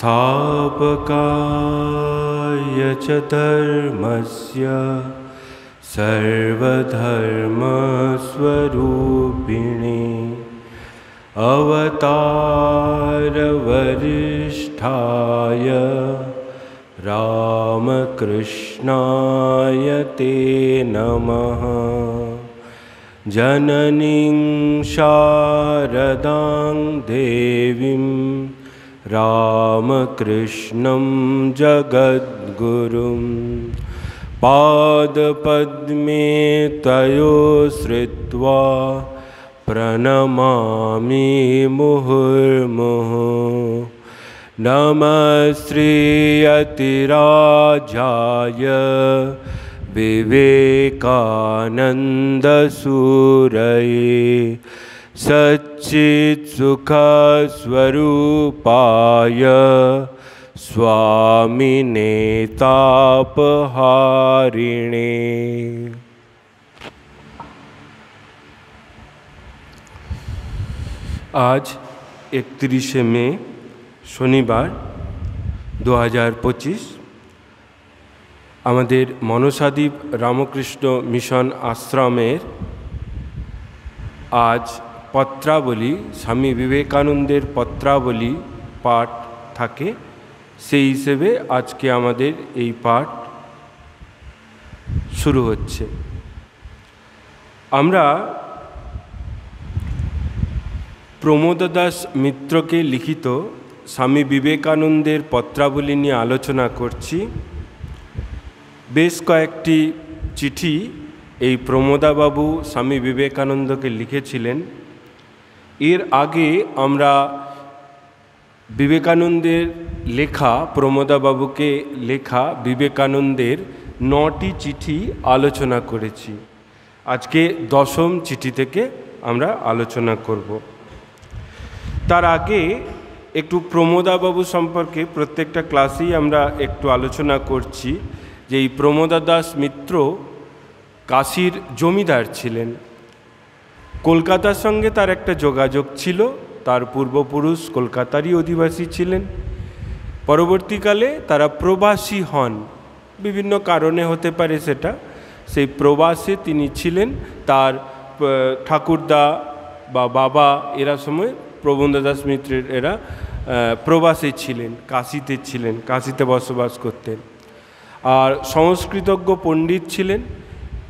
स्थापकाय च धर्मस्य सर्वधर्मस्वरूपिणे अवतारवरिष्ठाय रामकृष्णाय ते नमः। जननीं शारदां देवीं रामकृष्णं जगद्गुरुं पादपद्मे तयोश्रित्वा प्रणमामि मुहुर्मुहुः। नमस्त्रियतिराजाय विवेकानन्दसूरये सच्चित्सुखस्वरूपाय स्वामिने तापहारिणे। आज 31 মে শনিবার 2025 আমাদের মনসাদ্বীপ রামকৃষ্ণ মিশন আশ্রমের আজ পত্রাবলী, স্বামী বিবেকানন্দের পত্রাবলী পাঠ থাকে। সেই হিসেবে আজকে আমাদের এই পাঠ শুরু হচ্ছে। আমরা প্রমোদ দাস মিত্রকে লিখিত স্বামী বিবেকানন্দের পত্রাবলী নিয়ে আলোচনা করছি। বেশ কয়েকটি চিঠি এই প্রমোদাবাবু স্বামী বিবেকানন্দকে লিখেছিলেন। এর আগে আমরা বিবেকানন্দের লেখা, প্রমোদাবাবুকে লেখা বিবেকানন্দের 9টি চিঠি আলোচনা করেছি। আজকে 10ম চিঠি থেকে আমরা আলোচনা করব। তার আগে একটু প্রমোদাবাবু সম্পর্কে প্রত্যেকটা ক্লাসেই আমরা একটু আলোচনা করছি যে এই প্রমোদা দাস মিত্র কাশীর জমিদার ছিলেন। কলকাতার সঙ্গে তার একটা যোগাযোগ ছিল, তার পূর্বপুরুষ কলকাতারই অধিবাসী ছিলেন। পরবর্তীকালে তারা প্রবাসী হন, বিভিন্ন কারণে হতে পারে সেটা। সেই প্রবাসে তিনি ছিলেন। তার ঠাকুরদা বা বাবা এরা সময় প্রমোদ দাস মিত্রের এরা প্রবাসে ছিলেন, কাশীতে ছিলেন, কাশীতে বসবাস করতেন। আর সংস্কৃতজ্ঞ পণ্ডিত ছিলেন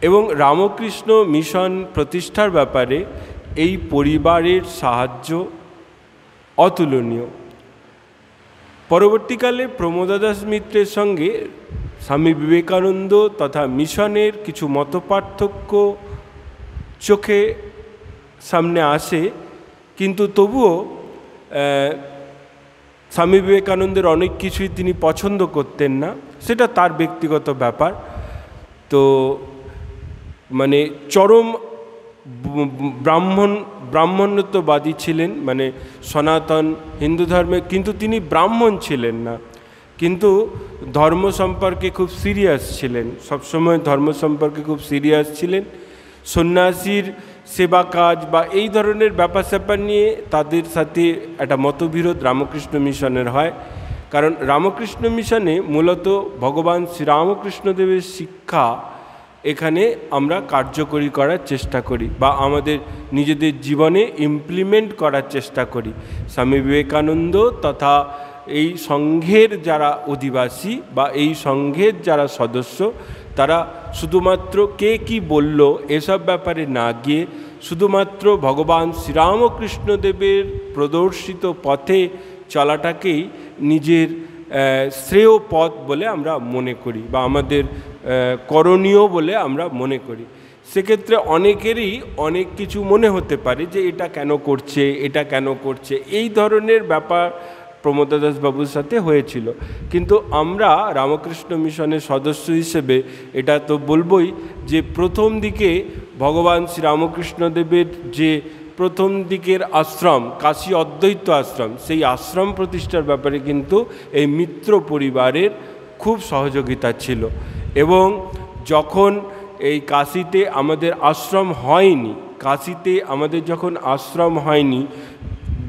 এবং রামকৃষ্ণ মিশন প্রতিষ্ঠার ব্যাপারে এই পরিবারের সাহায্য অতুলনীয়। পরবর্তীকালে প্রমোদ দাস মিত্রের সঙ্গে স্বামী বিবেকানন্দ তথা মিশনের কিছু মতপার্থক্য চোখে সামনে আসে, কিন্তু তবুও স্বামী বিবেকানন্দের অনেক কিছুই তিনি পছন্দ করতেন না, সেটা তার ব্যক্তিগত ব্যাপার। তো মানে চরম ব্রাহ্মণ্যত্ববাদী ছিলেন, মানে সনাতন হিন্দু ধর্মে, কিন্তু তিনি ব্রাহ্মণ ছিলেন না, কিন্তু ধর্ম সম্পর্কে খুব সিরিয়াস ছিলেন, সবসময় ধর্ম সম্পর্কে খুব সিরিয়াস ছিলেন। সন্ন্যাসীর সেবা কাজ বা এই ধরনের ব্যাপার স্যাপার নিয়ে তাদের সাথে একটা মতবিরোধ রামকৃষ্ণ মিশনের হয়। কারণ রামকৃষ্ণ মিশনে মূলত ভগবান শ্রীরামকৃষ্ণদেবের শিক্ষা এখানে আমরা কার্যকরী করার চেষ্টা করি বা আমাদের নিজেদের জীবনে ইমপ্লিমেন্ট করার চেষ্টা করি। স্বামী বিবেকানন্দ তথা এই সংঘের যারা অধিবাসী বা এই সংঘের যারা সদস্য, তারা শুধুমাত্র কে কি বলল এসব ব্যাপারে না গিয়ে শুধুমাত্র ভগবান শ্রীরামকৃষ্ণদেবের প্রদর্শিত পথে চলাটাকেই নিজের শ্রেয় পথ বলে আমরা মনে করি বা আমাদের করণীয় বলে আমরা মনে করি। সেক্ষেত্রে অনেকেরই অনেক কিছু মনে হতে পারে যে এটা কেন করছে, এটা কেন করছে, এই ধরনের ব্যাপার প্রমোদ দাস বাবুর সাথে হয়েছিল। কিন্তু আমরা রামকৃষ্ণ মিশনের সদস্য হিসেবে এটা তো বলবই যে প্রথম দিকে ভগবান শ্রীরামকৃষ্ণদেবের যে প্রথম দিকের আশ্রম, কাশী অদ্বৈত আশ্রম, সেই আশ্রম প্রতিষ্ঠার ব্যাপারে কিন্তু এই মিত্র পরিবারের খুব সহযোগিতা ছিল। এবং যখন এই কাশীতে আমাদের আশ্রম হয়নি, কাশীতে আমাদের যখন আশ্রম হয়নি,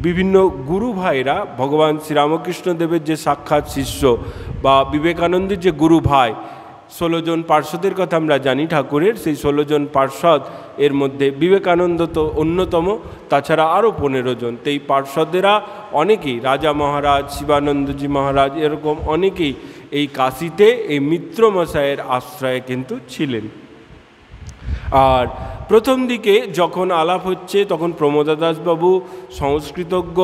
বিভিন্ন গুরু ভাইরা ভগবান শ্রীরামকৃষ্ণদেবের যে সাক্ষাৎ শিষ্য বা বিবেকানন্দের যে গুরু ভাই, 16 জন পার্ষদের কথা আমরা জানি ঠাকুরের, সেই 16 জন পার্ষদ এর মধ্যে বিবেকানন্দ তো অন্যতম, তাছাড়া আরও 15 জন। তো এই পার্ষদেরা অনেকেই, রাজা মহারাজ, শিবানন্দজি মহারাজ, এরকম অনেকেই এই কাশীতে এই মিত্রমশাইয়ের আশ্রয়ে কিন্তু ছিলেন। আর প্রথম দিকে যখন আলাপ হচ্ছে তখন প্রমোদা দাসবাবু সংস্কৃতজ্ঞ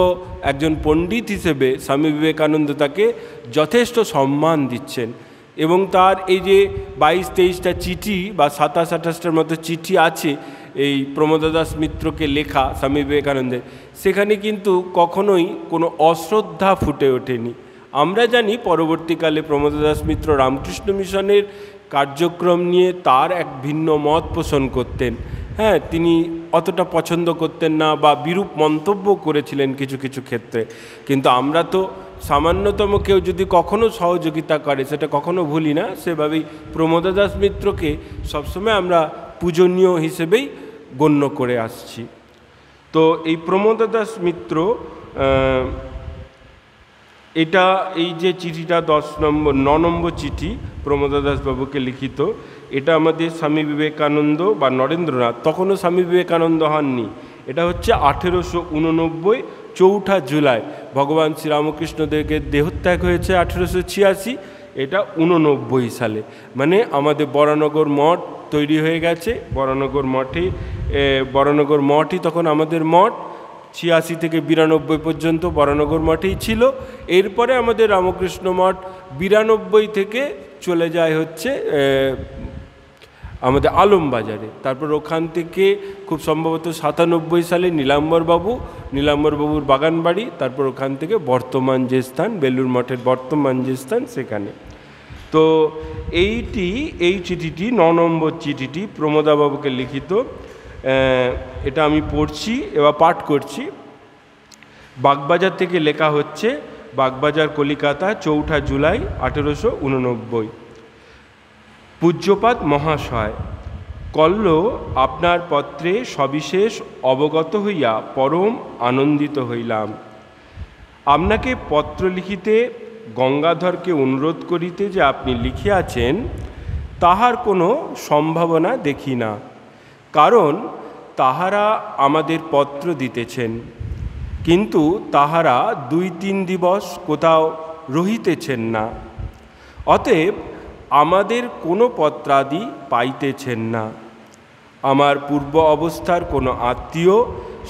একজন পণ্ডিত হিসেবে স্বামী বিবেকানন্দ তাকে যথেষ্ট সম্মান দিচ্ছেন এবং তার এই যে 22-23টা চিঠি বা 27-28টার মতো চিঠি আছে এই প্রমোদা দাস মিত্রকে লেখা স্বামী বিবেকানন্দের, সেখানে কিন্তু কখনোই কোনো অশ্রদ্ধা ফুটে ওঠেনি। আমরা জানি পরবর্তীকালে প্রমোদা দাস মিত্র রামকৃষ্ণ মিশনের কার্যক্রম নিয়ে তার এক ভিন্ন মত পোষণ করতেন। হ্যাঁ, তিনি অতটা পছন্দ করতেন না বা বিরূপ মন্তব্য করেছিলেন কিছু কিছু ক্ষেত্রে, কিন্তু আমরা তো সামান্যতম কেউ যদি কখনো সহযোগিতা করে সেটা কখনো ভুলি না। সেভাবেই প্রমোদা দাস মিত্রকে সবসময় আমরা পূজনীয় হিসেবেই গণ্য করে আসছি। তো এই প্রমোদা দাস মিত্র, এটা এই যে চিঠিটা 9 নম্বর চিঠি প্রমোদা দাসবাবুকে লিখিত, এটা আমাদের স্বামী বিবেকানন্দ বা নরেন্দ্রনাথ, তখনও স্বামী বিবেকানন্দ হননি, এটা হচ্ছে 1889 4 জুলাই। ভগবান শ্রীরামকৃষ্ণদেবের দেহত্যাগ হয়েছে 1886, এটা 89 সালে। মানে আমাদের বরানগর মঠ তৈরি হয়ে গেছে, বরানগর মঠই তখন আমাদের মঠ। 86 থেকে 92 পর্যন্ত বরানগর মঠেই ছিল। এরপরে আমাদের রামকৃষ্ণ মঠ 92 থেকে চলে যায় হচ্ছে আমাদের আলমবাজারে। তারপর ওখান থেকে খুব সম্ভবত 97 সালে নীলাম্বরবাবুর বাগানবাড়ি, তারপর ওখান থেকে বর্তমান যে স্থান বেলুর মঠের বর্তমান যে স্থান সেখানে। তো এই চিঠিটি 9 নম্বর চিঠিটি প্রমোদাবাবুকে লিখিত, এটা আমি পড়ছি এবার পাঠ করছি। বাগবাজার থেকে লেখা হচ্ছে, বাগবাজার কলিকাতা 4 জুলাই 1889। পূজ্যপাদ মহাশয়, কল্য আপনার পত্রে সবিশেষ অবগত হইয়া পরম আনন্দিত হইলাম। আপনাকে পত্র লিখিতে গঙ্গাধরকে অনুরোধ করিতে যে আপনি লিখিয়াছেন তাহার কোনো সম্ভাবনা দেখি না, কারণ তাহারা আমাদের পত্র দিতেছেন, কিন্তু তাহারা 2-3 দিবস কোথাও রহিতেছেন না, অতএব আমাদের কোনো পত্রাদি পাইতেছেন না। আমার পূর্ব অবস্থার কোনো আত্মীয়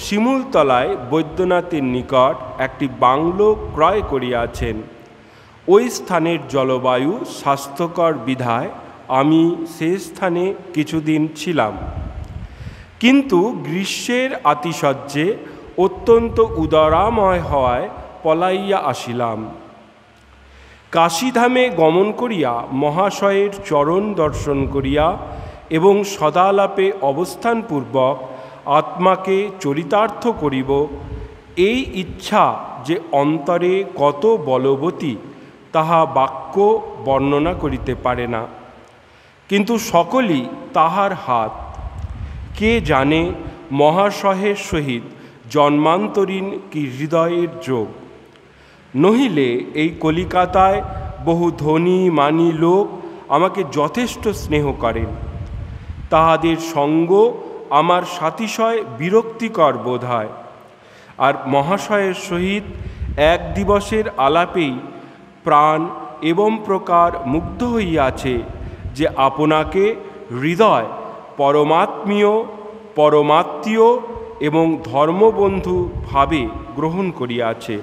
শিমুলতলায় বৈদ্যনাথের নিকট একটি বাংলো ক্রয় করিয়াছেন। ওই স্থানের জলবায়ু স্বাস্থ্যকর বিধায় আমি সে স্থানে কিছুদিন ছিলাম, কিন্তু গ্রীষ্মের আতিশয্যে অত্যন্ত উদারাময় হওয়ায় পলাইয়া আসিলাম। কাশীধামে গমন করিয়া মহাশয়ের চরণ দর্শন করিয়া এবং সদালাপে অবস্থানপূর্বক আত্মাকে চরিতার্থ করিব, এই ইচ্ছা যে অন্তরে কত বলবতী তাহা বাক্য বর্ণনা করিতে পারে না, কিন্তু সকলই তাহার হাত। কে জানে মহাশয়ের সহিত জন্মান্তরীণ কি হৃদয়ের যোগ, নহিলে এই কলিকাতায় বহু ধনী মানী লোক আমাকে যথেষ্ট স্নেহ করেন, তাহাদের সঙ্গ আমার সাতিশয় বিরক্তিকর বোধ হয়। আর মহাশয়ের সহিত এক দিবসের আলাপেই প্রাণ এবং প্রকার মুগ্ধ হইয়াছে যে আপনাকে হৃদয় পরমাত্মীয় এবং ধর্মবন্ধু ভাবে গ্রহণ করিয়াছে।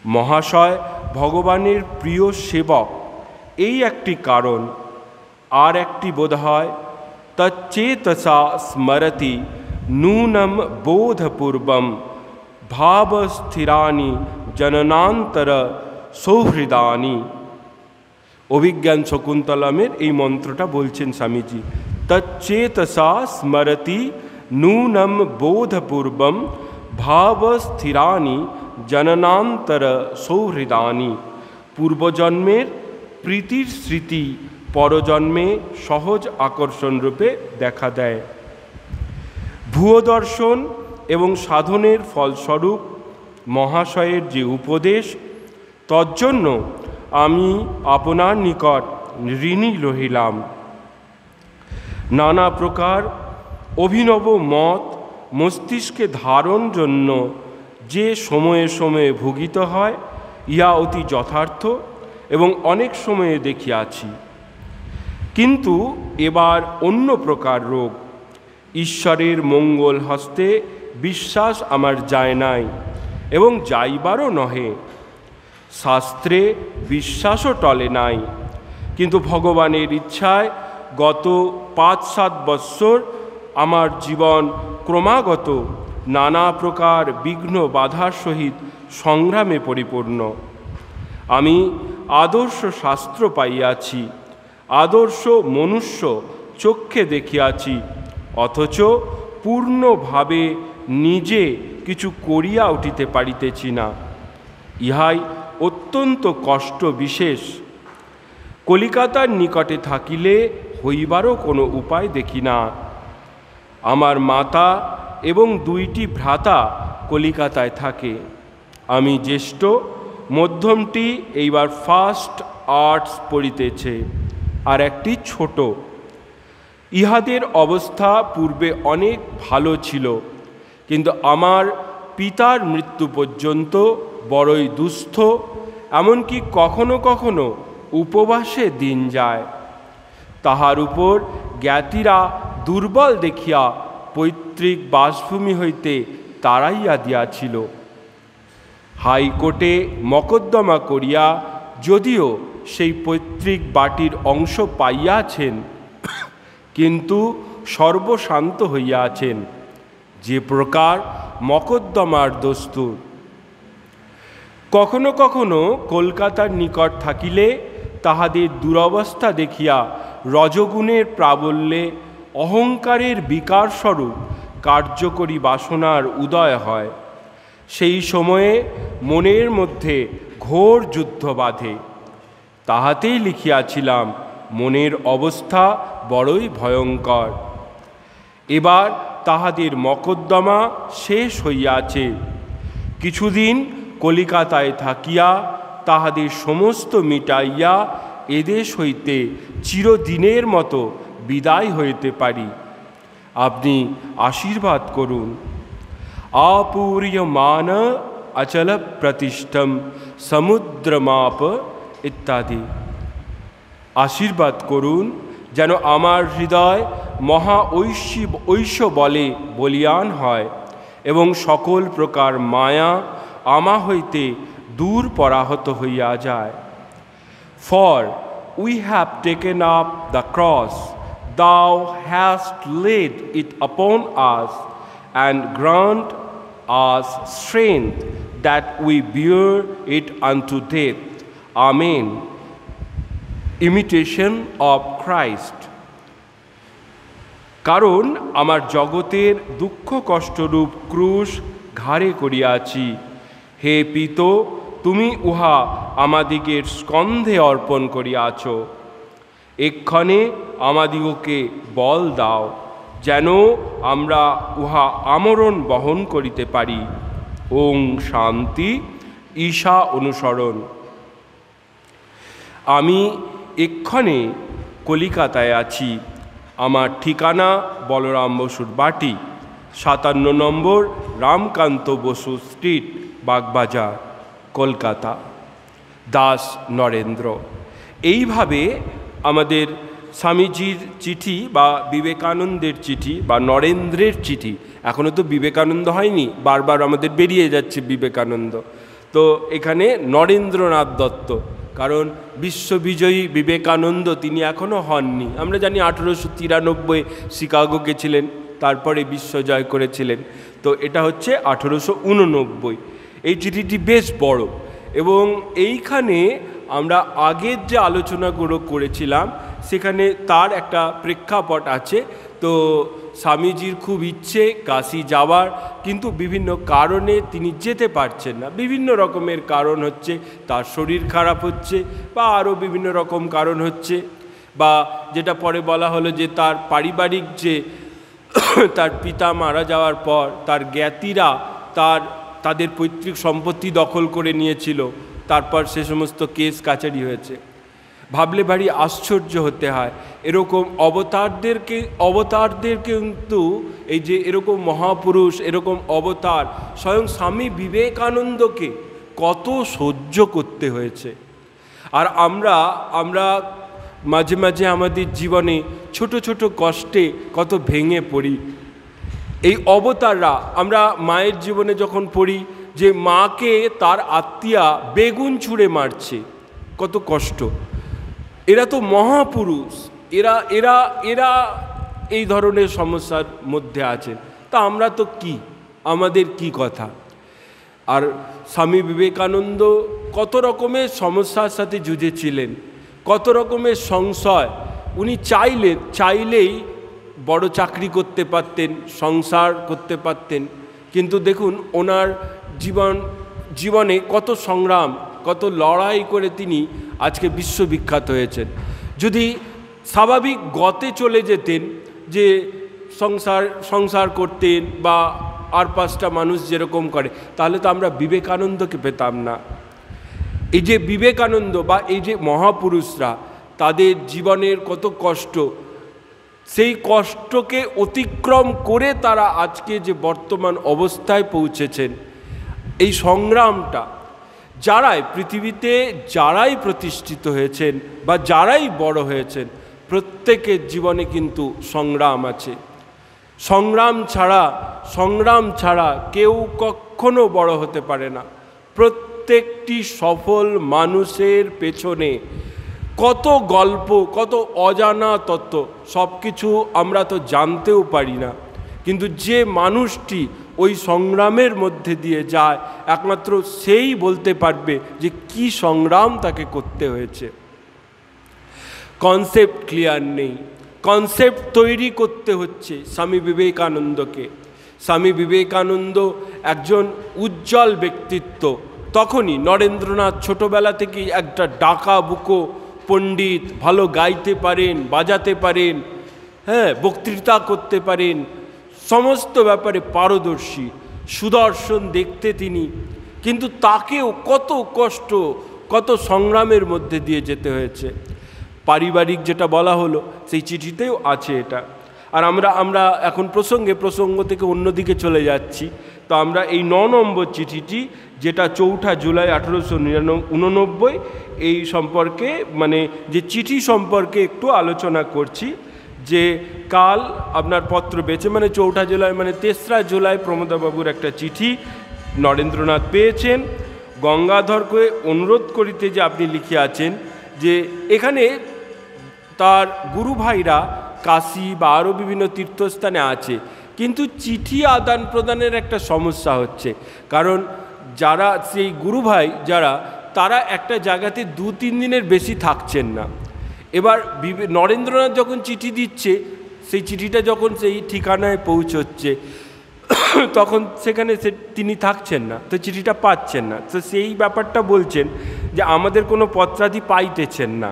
মহাশয় ভগবানের প্রিয় সেবক, এই একটি কারণ। আর একটি বোধ হয় তচ্চেতসা স্মরতি নূনম বোধপূর্বম ভাবস্থিরানি জননান্তর সৌহৃদানি। অভিজ্ঞান শকুন্তলমের এই মন্ত্রটা বলছেন স্বামীজি। তচ্চেতসা স্মরতি নূনম বোধপূর্বম ভাবস্থিরানি জননান্তর সৌহৃদানি। পূর্বজন্মের প্রীতির স্মৃতি পরজন্মে সহজ আকর্ষণ রূপে দেখা দেয়। ভূয় দর্শন এবং সাধনের ফলস্বরূপ মহাশয়ের যে উপদেশ, তজ্জন্য আমি আপনার নিকট ঋণী রহিলাম। নানা প্রকার অভিনব মত মস্তিষ্কে ধারণ জন্য যে সময়ে সময়ে ভুগিত হয়, ইহা অতি যথার্থ এবং অনেক সময়ে দেখিয়াছি। কিন্তু এবার অন্য প্রকার রোগ, ঈশ্বরের মঙ্গল হস্তে বিশ্বাস আমার যায় নাই এবং যাইবারও নহে। শাস্ত্রে বিশ্বাসও টলে নাই, কিন্তু ভগবানের ইচ্ছায় গত 5-7 বৎসর আমার জীবন ক্রমাগত নানা প্রকার বিঘ্ন বাধার সহিত সংগ্রামে পরিপূর্ণ। আমি আদর্শ শাস্ত্র পাইয়াছি, আদর্শ মনুষ্য চক্ষে দেখিয়াছি, অথচ পূর্ণভাবে নিজে কিছু করিয়া উঠিতে পারিতেছি না। ইহাই অত্যন্ত কষ্ট বিশেষ। কলিকাতার নিকটে থাকিলে হইবারও কোনো উপায় দেখি না। আমার মাতা এবং 2টি ভ্রাতা কলিকাতায় থাকে। আমি জ্যেষ্ঠ, মধ্যমটি এইবার ফার্স্ট আর্টস পড়িতেছে, আর একটি ছোট। ইহাদের অবস্থা পূর্বে অনেক ভালো ছিল, কিন্তু আমার পিতার মৃত্যু পর্যন্ত বড়ই দুস্থ, এমনকি কখনো কখনো উপবাসে দিন যায়। তাহার উপর জ্ঞাতিরা দুর্বল দেখিয়া পৈতৃক বাসভূমি হইতে তাড়াইয়া দিয়াছিল। হাইকোর্টে মকদ্দমা করিয়া যদিও সেই পৈতৃক বাটির অংশ পাইয়াছেন, কিন্তু সর্বশান্ত হইয়াছেন, যে প্রকার মকদ্দমার দস্তুর। কখনো কখনো কলকাতার নিকট থাকিলে তাহাদের দুরবস্থা দেখিয়া রজগুণের প্রাবল্যে অহংকারের বিকারস্বরূপ কার্যকরী বাসনার উদয় হয়। সেই সময়ে মনের মধ্যে ঘোর যুদ্ধ বাধে। তাহাতেই লিখিয়াছিলাম, মনের অবস্থা বড়ই ভয়ঙ্কর। এবার তাহাদের মকদ্দমা শেষ হইয়াছে। কিছুদিন কলিকাতায় থাকিয়া তাহাদের সমস্ত মিটাইয়া এদেশ হইতে চিরদিনের মতো বিদায় হইতে পারি। আপনি আশীর্বাদ করুন। আপূর্যমান অচল প্রতিষ্ঠম সমুদ্রমাপ ইত্যাদি। আশীর্বাদ করুন যেন আমার হৃদয় মহা ঐশ্য বলে বলিয়ান হয় এবং সকল প্রকার মায়া আমা হইতে দূর পরাহত হইয়া যায়। For we have taken up the cross, thou hast laid it upon us, and grant us strength that we bear it unto death. Amen. Imitation of Christ. কারণ আমার জগতের দুঃখ কষ্টরূপ ক্রুশ ঘাড়ে করিয়াছি। হে পিত, তুমি উহা আমাদিগের স্কন্ধে অর্পণ করিয়াছ। এক্ষণে আমাদিগকে বল দাও, যেন আমরা উহা আমরণ বহন করিতে পারি। ওং শান্তি। ঈশা অনুসরণ। আমি এক্ষণে কলিকাতায় আছি। আমার ঠিকানা বলরাম বসুর বাটি, 57 নম্বর রামকান্ত বসু স্ট্রিট, বাগবাজার, কলকাতা। দাস নরেন্দ্র। এইভাবে আমাদের স্বামীজির চিঠি বা বিবেকানন্দের চিঠি বা নরেন্দ্রের চিঠি, এখনও তো বিবেকানন্দ হয়নি, বারবার আমাদের বেরিয়ে যাচ্ছে বিবেকানন্দ, তো এখানে নরেন্দ্রনাথ দত্ত, কারণ বিশ্ববিজয়ী বিবেকানন্দ তিনি এখনও হননি। আমরা জানি 1893 শিকাগো গেছিলেন, তারপরে বিশ্ব জয় করেছিলেন, তো এটা হচ্ছে 1889। এই চিঠিটি বেশ বড়, এবং এইখানে আমরা আগের যে আলোচনাগুলো করেছিলাম সেখানে তার একটা প্রেক্ষাপট আছে। তো স্বামীজির খুব ইচ্ছে কাশী যাওয়ার, কিন্তু বিভিন্ন কারণে তিনি যেতে পারছেন না। বিভিন্ন রকমের কারণ হচ্ছে, তার শরীর খারাপ হচ্ছে, বা আরও বিভিন্ন রকম কারণ হচ্ছে, বা যেটা পরে বলা হলো যে তার পারিবারিক যে তার পিতা মারা যাওয়ার পর তার জ্ঞাতিরা তার তাদের পৈতৃক সম্পত্তি দখল করে নিয়েছিল, তারপর সে সমস্ত কেস কাচারি হয়েছে। ভাবলে ভারী আশ্চর্য হতে হয়। এরকম অবতারদের কিন্তু এই যে এরকম মহাপুরুষ, এরকম অবতার, স্বয়ং স্বামী বিবেকানন্দকে কত সহ্য করতে হয়েছে। আর আমরা মাঝে মাঝে আমাদের জীবনে ছোট ছোট কষ্টে কত ভেঙে পড়ি। এই অবতাররা, আমরা মায়ের জীবনে যখন পড়ি যে মাকে তার আত্মীয়া বেগুন ছুঁড়ে মারছে, কত কষ্ট। এরা তো মহাপুরুষ, এরা এরা এরা এই ধরনের সমস্যার মধ্যে আছেন, তা আমরা তো কি, আমাদের কি কথা। আর স্বামী বিবেকানন্দ কত রকমের সমস্যার সাথে যুঝেছিলেন, কত রকমের সংশয়। উনি চাইলেই বড় চাকরি করতে পারতেন, সংসার করতে পারতেন, কিন্তু দেখুন ওনার জীবনে কত সংগ্রাম, কত লড়াই করে তিনি আজকে বিশ্ববিখ্যাত হয়েছেন। যদি স্বাভাবিক গতে চলে যেতেন, যে সংসার করতেন বা আর পাঁচটা মানুষ যেরকম করে, তাহলে তো আমরা বিবেকানন্দকে পেতাম না। এই যে বিবেকানন্দ বা এই যে মহাপুরুষরা, তাদের জীবনের কত কষ্ট, সেই কষ্টকে অতিক্রম করে তারা আজকে যে বর্তমান অবস্থায় পৌঁছেছেন, এই সংগ্রামটা পৃথিবীতে যারাই প্রতিষ্ঠিত হয়েছেন বা যারাই বড় হয়েছেন, প্রত্যেকের জীবনে কিন্তু সংগ্রাম আছে। সংগ্রাম ছাড়া কেউ কখনো বড় হতে পারে না। প্রত্যেকটি সফল মানুষের পেছনে কত গল্প, কত অজানা তত্ত্ব, সব কিছু আমরা তো জানতেও পারি না, কিন্তু যে মানুষটি ওই সংগ্রামের মধ্যে দিয়ে যায়, একমাত্র সেই বলতে পারবে যে কি সংগ্রাম তাকে করতে হয়েছে। কনসেপ্ট ক্লিয়ার নেই, কনসেপ্ট তৈরি করতে হচ্ছে স্বামী বিবেকানন্দকে। স্বামী বিবেকানন্দ একজন উজ্জ্বল ব্যক্তিত্ব। তখনই নরেন্দ্রনাথ ছোটবেলা থেকেই একটা ডাকা বুকো পণ্ডিত, ভালো গাইতে পারেন, বাজাতে পারেন, বক্তৃতা করতে পারেন, সমস্ত ব্যাপারে পারদর্শী, সুদর্শন দেখতে তিনি। কিন্তু তাকেও কত কষ্ট, কত সংগ্রামের মধ্যে দিয়ে যেতে হয়েছে। পারিবারিক যেটা বলা হলো, সেই চিঠিতেও আছে এটা। আর আমরা এখন প্রসঙ্গ থেকে অন্যদিকে চলে যাচ্ছি। তো আমরা এই 9 নম্বর চিঠিটি, যেটা 4 জুলাই 1889, এই সম্পর্কে, মানে যে চিঠি সম্পর্কে একটু আলোচনা করছি। যে কাল আপনার পত্র পেয়েছে, মানে 4 জুলাই, মানে 3রা জুলাই প্রমোদাবাবুর একটা চিঠি নরেন্দ্রনাথ পেয়েছেন। গঙ্গাধরকে অনুরোধ করিতে যে আপনি লিখে আছেন যে এখানে তার গুরু ভাইরা কাশী বা আরও বিভিন্ন তীর্থস্থানে আছে, কিন্তু চিঠি আদান প্রদানের একটা সমস্যা হচ্ছে। কারণ যারা সেই গুরু ভাই তারা একটা জায়গাতে 2-3 দিনের বেশি থাকছেন না। এবার নরেন্দ্রনাথ যখন চিঠি দিচ্ছে, সেই চিঠিটা যখন সেই ঠিকানায় পৌঁছচ্ছে, তখন সেখানে তিনি থাকছেন না, তো চিঠিটা পাচ্ছেন না। তো সেই ব্যাপারটা বলছেন যে আমাদের কোনো পত্রাদি পাইতেছেন না,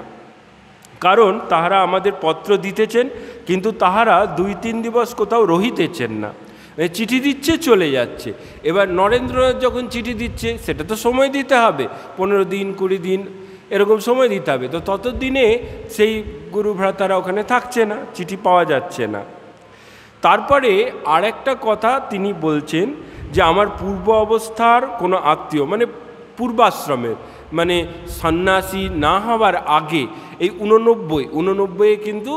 কারণ তাহারা আমাদের পত্র দিতেছেন, কিন্তু তাহারা 2-3 দিবস কোথাও রহিতেছেন না, চিঠি দিচ্ছে চলে যাচ্ছে। এবার নরেন্দ্রনাথ যখন চিঠি দিচ্ছে, সেটা তো সময় দিতে হবে, 15 দিন 20 দিন এরকম সময় দিতে হবে। তো ততদিনে সেই গুরু ভ্রাতারা ওখানে থাকছে না, চিঠি পাওয়া যাচ্ছে না। তারপরে আরেকটা কথা তিনি বলছেন যে আমার পূর্ব অবস্থার কোনো আত্মীয়, মানে পূর্বাশ্রমের, মানে সন্ন্যাসী না হওয়ার আগে, এই 89 কিন্তু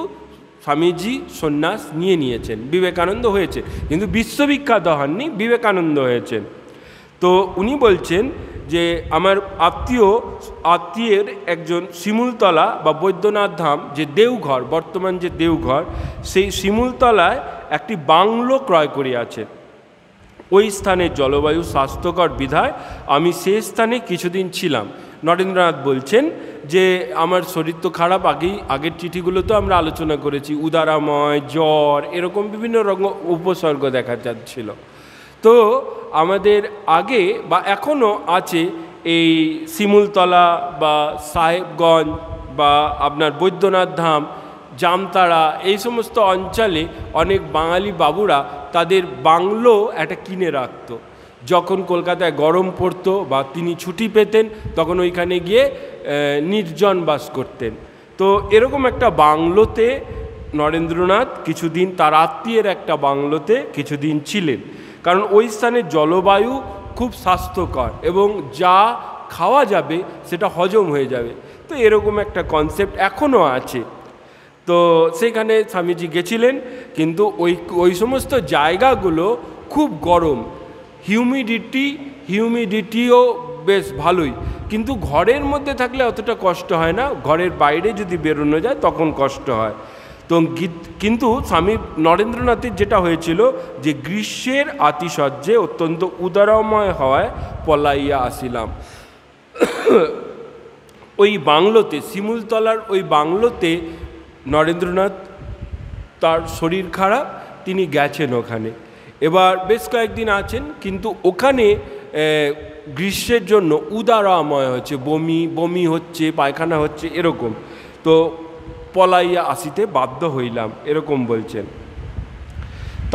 স্বামীজি সন্ন্যাস নিয়েছেন, বিবেকানন্দ হয়েছে, কিন্তু বিশ্ববিখ্যাত হননি, বিবেকানন্দ হয়েছেন। তো উনি বলছেন যে আমার আত্মীয়ের একজন শিমুলতলা বা বৈদ্যনাথ ধাম, যে দেওঘর, বর্তমান যে দেওঘর, সেই শিমুলতলায় একটি বাংলো ক্রয় করিয়াছেন। ওই স্থানের জলবায়ু স্বাস্থ্যকর বিধায় আমি সেই স্থানে কিছুদিন ছিলাম। নরেন্দ্রনাথ বলছেন যে আমার শরীর তো খারাপ, আগের চিঠিগুলো তো আমরা আলোচনা করেছি, উদারাময়, জ্বর, এরকম বিভিন্ন রকম উপসর্গ দেখা যাচ্ছিল। তো আমাদের আগে বা এখনও আছে এই শিমুলতলা বা সাহেবগঞ্জ বা আপনার বৈদ্যনাথ ধাম, জামতাড়া, এই সমস্ত অঞ্চলে অনেক বাঙালি বাবুরা তাদের বাংলো একটা কিনে রাখত। যখন কলকাতায় গরম পড়তো বা তিনি ছুটি পেতেন তখন ওইখানে গিয়ে নির্জন বাস করতেন। তো এরকম একটা বাংলোতে নরেন্দ্রনাথ কিছুদিন, তার আত্মীয়ের একটা বাংলোতে কিছুদিন ছিলেন, কারণ ওই স্থানের জলবায়ু খুব স্বাস্থ্যকর এবং যা খাওয়া যাবে সেটা হজম হয়ে যাবে। তো এরকম একটা কনসেপ্ট এখনও আছে। তো সেখানে স্বামীজি গেছিলেন, কিন্তু ওই সমস্ত জায়গাগুলো খুব গরম, হিউমিডিটিও বেশ ভালোই, কিন্তু ঘরের মধ্যে থাকলে অতটা কষ্ট হয় না, ঘরের বাইরে যদি বেরোনো যায় তখন কষ্ট হয়। তো কিন্তু স্বামী নরেন্দ্রনাথের যেটা হয়েছিল যে গ্রীষ্মের আতিশয্যে অত্যন্ত উদারময় হওয়ায় পলাইয়া আসিলাম। ওই বাংলোতে, শিমুলতলার ওই বাংলোতে নরেন্দ্রনাথ, তার শরীর খারাপ, তিনি গেছেন ওখানে, এবার বেশ কয়েকদিন আছেন, কিন্তু ওখানে গ্রীষ্মের জন্য উদারময় হচ্ছে, বমি হচ্ছে, পায়খানা হচ্ছে এরকম, তো পলাইয়া আসিতে বাধ্য হইলাম, এরকম বলছেন।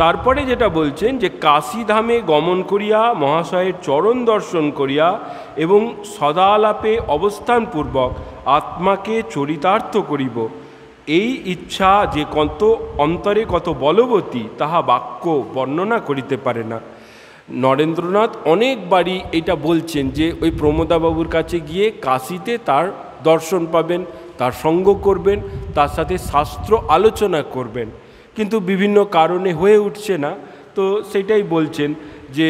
তারপরে যেটা বলছেন যে কাশীধামে গমন করিয়া মহাশয়ের চরণ দর্শন করিয়া এবং সদালাপে অবস্থানপূর্বক আত্মাকে চরিতার্থ করিব, এই ইচ্ছা যে কত অন্তরে কত বলবতী তাহা বাক্য বর্ণনা করিতে পারে না। নরেন্দ্রনাথ অনেকবারই এটা বলছেন যে ওই প্রমোদাবাবুর কাছে গিয়ে কাশীতে তার দর্শন পাবেন, তার সঙ্গ করবেন, তার সাথে শাস্ত্র আলোচনা করবেন, কিন্তু বিভিন্ন কারণে হয়ে উঠছে না। তো সেটাই বলছেন যে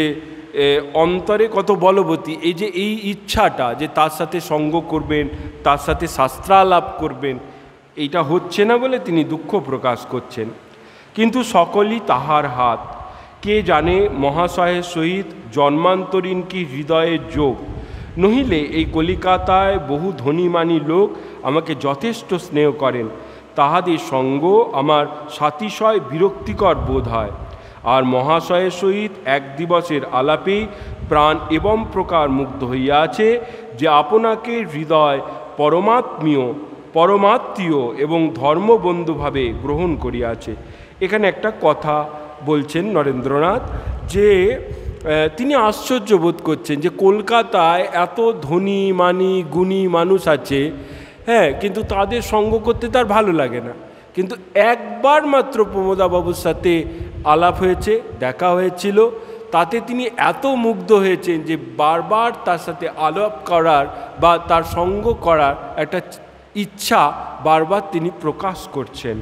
অন্তরে কত বলবতী, এই যে এই ইচ্ছাটা যে তার সাথে সঙ্গ করবেন, তার সাথে শাস্ত্রালাপ করবেন, এইটা হচ্ছে না বলে তিনি দুঃখ প্রকাশ করছেন। কিন্তু সকলই তাহার হাত, কে জানে মহাশয়ের সহিত জন্মান্তরীণ কি হৃদয়ের যোগ, নহিলে এই কলিকাতায় বহু ধনীমানী লোক আমাকে যথেষ্ট স্নেহ করেন, তাহাদের সঙ্গ আমার সাতিশয় বিরক্তিকর বোধ হয়। আর মহাশয়ের সহিত এক দিবসের আলাপেই প্রাণ এবং প্রকার মুগ্ধ হইয়াছে যে আপনাকে হৃদয় পরমাত্মীয় এবং ধর্মবন্ধুভাবে গ্রহণ করিয়াছে। এখানে একটা কথা বলছেন নরেন্দ্রনাথ যে তিনি আশ্চর্য বোধ করছেন যে কলকাতায় এত ধনী মানি গুণী মানুষ আছে, হ্যাঁ, কিন্তু তাদের সঙ্গ করতে তার ভালো লাগে না। কিন্তু একবার মাত্র প্রমোদাবাবুর সাথে আলাপ হয়েছে, দেখা হয়েছিল, তাতে তিনি এত মুগ্ধ হয়েছেন যে বারবার তার সাথে আলাপ করার বা তার সঙ্গ করার একটা ইচ্ছা বারবার তিনি প্রকাশ করছেন।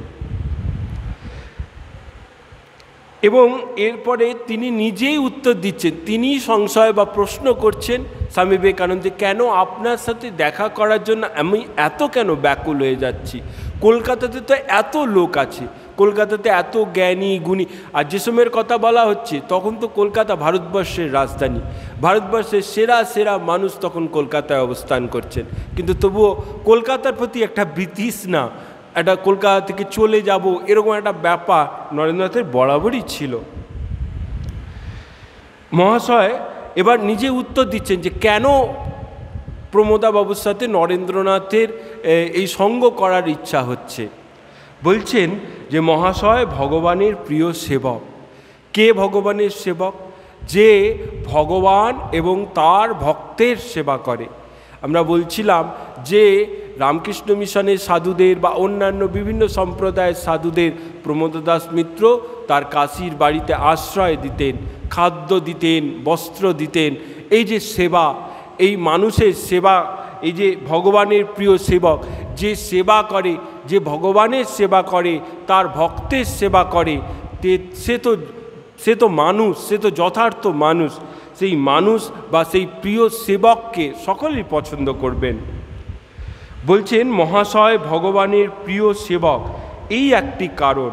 এবং এরপরে তিনি নিজেই উত্তর দিচ্ছেন, তিনি সংশয় বা প্রশ্ন করছেন স্বামী বিবেকানন্দ যে কেন আপনার সাথে দেখা করার জন্য আমি এত কেন ব্যাকুল হয়ে যাচ্ছি, কলকাতাতে তো এত লোক আছে, কলকাতাতে এত জ্ঞানী গুণী, আর যে সময়ের কথা বলা হচ্ছে তখন তো কলকাতা ভারতবর্ষের রাজধানী, ভারতবর্ষের সেরা সেরা মানুষ তখন কলকাতায় অবস্থান করছেন, কিন্তু তবুও কলকাতার প্রতি একটা বিতৃষ্ণা, একটা কলকাতা থেকে চলে যাব এরকম একটা ব্যাপার নরেন্দ্রনাথের বরাবরই ছিল। মহাশয় এবার নিজে উত্তর দিচ্ছেন যে কেন প্রমোদাবাবুর সাথে নরেন্দ্রনাথের এই সঙ্গ করার ইচ্ছা হচ্ছে। বলছেন যে মহাশয় ভগবানের প্রিয় সেবক। কে ভগবানের সেবক? যে ভগবান এবং তার ভক্তের সেবা করে। আমরা বলছিলাম যে রামকৃষ্ণ মিশনের সাধুদের বা অন্যান্য বিভিন্ন সম্প্রদায়ের সাধুদের প্রমোদ দাস মিত্র তার কাশীর বাড়িতে আশ্রয় দিতেন, খাদ্য দিতেন, বস্ত্র দিতেন। এই যে সেবা, এই মানুষের সেবা, এই যে ভগবানের প্রিয় সেবক যে সেবা করে, যে ভগবানের সেবা করে, তার ভক্তের সেবা করে, সে তো মানুষ, সে তো যথার্থ মানুষ। সেই মানুষ বা সেই প্রিয় সেবককে সকলেই পছন্দ করবেন। বলছেন মহাশয় ভগবানের প্রিয় সেবক, এই একটি কারণ।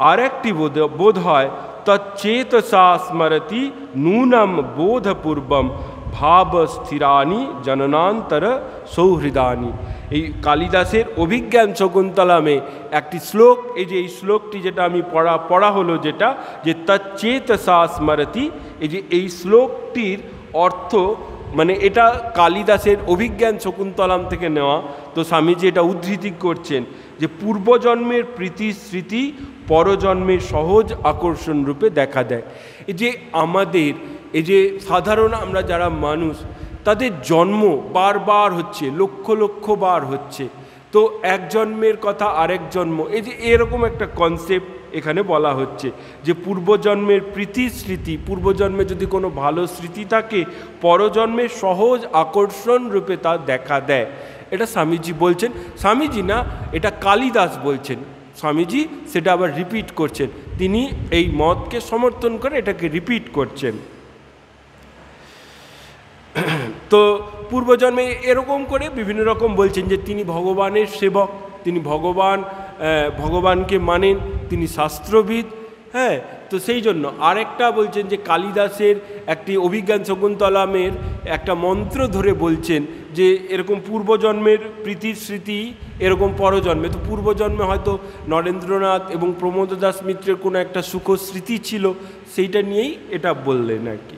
আর একটি বোধ হয় তচ্চেতসা স্মরতি নূনম বোধপূর্বম ভাব স্থিরানি জননান্তর সৌহৃদানি। এই কালিদাসের অভিজ্ঞান শকুন্তলামে একটি শ্লোক, এই যে এই শ্লোকটি যেটা আমি পড়া হলো, যেটা যে তচ্চেতসা স্মরতি, এই যে এই শ্লোকটির অর্থ মানে এটা কালিদাসের অভিজ্ঞান শকুন্তলাম থেকে নেওয়া। তো স্বামীজি এটা উদ্ধৃতি করছেন যে পূর্বজন্মের প্রীতি স্মৃতি পরজন্মের সহজ আকর্ষণ রূপে দেখা দেয়। এই যে আমাদের এই যে সাধারণ আমরা যারা মানুষ, তাদের জন্ম বারবার হচ্ছে, লক্ষ লক্ষ বার হচ্ছে, তো এক জন্মের কথা আরেক জন্ম, এই যে এরকম একটা কনসেপ্ট এখানে বলা হচ্ছে যে পূর্বজন্মের প্রীতি স্মৃতি, পূর্বজন্মে যদি কোনো ভালো স্মৃতি থাকে পরজন্মে সহজ আকর্ষণ রূপে তা দেখা দেয়। এটা স্বামীজি বলছেন, স্বামীজি না, এটা কালিদাস বলছেন। স্বামীজি সেটা আবার রিপিট করছেন, তিনি এই মতকে সমর্থন করে এটাকে রিপিট করছেন। তো পূর্বজন্মে এরকম করে বিভিন্ন রকম বলছেন যে তিনি ভগবানের সেবক, তিনি ভগবানকে মানেন, তিনি শাস্ত্রবিদ। হ্যাঁ, তো সেই জন্য আরেকটা বলছেন যে কালিদাসের একটি অভিজ্ঞান শকুন্তলামের একটা মন্ত্র ধরে বলছেন যে এরকম পূর্বজন্মের প্রীতির স্মৃতি এরকম পরজন্মে, তো পূর্বজন্মে হয়তো নরেন্দ্রনাথ এবং প্রমোদদাস মিত্রের কোনো একটা সুখ স্মৃতি ছিল, সেইটা নিয়েই এটা বললেন আর কি।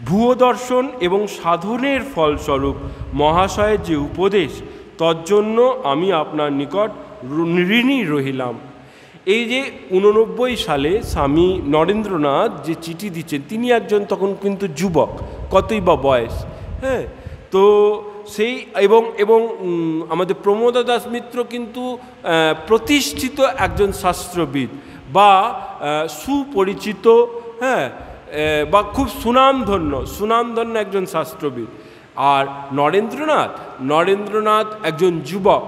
ভূয় দর্শন এবং সাধনের ফলস্বরূপ মহাশয়ের যে উপদেশ, তজ্জন্য আমি আপনার নিকট ঋণী রহিলাম। এই যে 89 সালে স্বামী নরেন্দ্রনাথ যে চিঠি দিচ্ছেন, তিনি একজন তখন কিন্তু যুবক, কতই বা বয়স। হ্যাঁ, তো সেই এবং আমাদের প্রমোদদাস মিত্র কিন্তু প্রতিষ্ঠিত একজন শাস্ত্রবিদ বা সুপরিচিত, হ্যাঁ, বা খুব সুনামধন্য একজন শাস্ত্রবিদ। আর নরেন্দ্রনাথ একজন যুবক।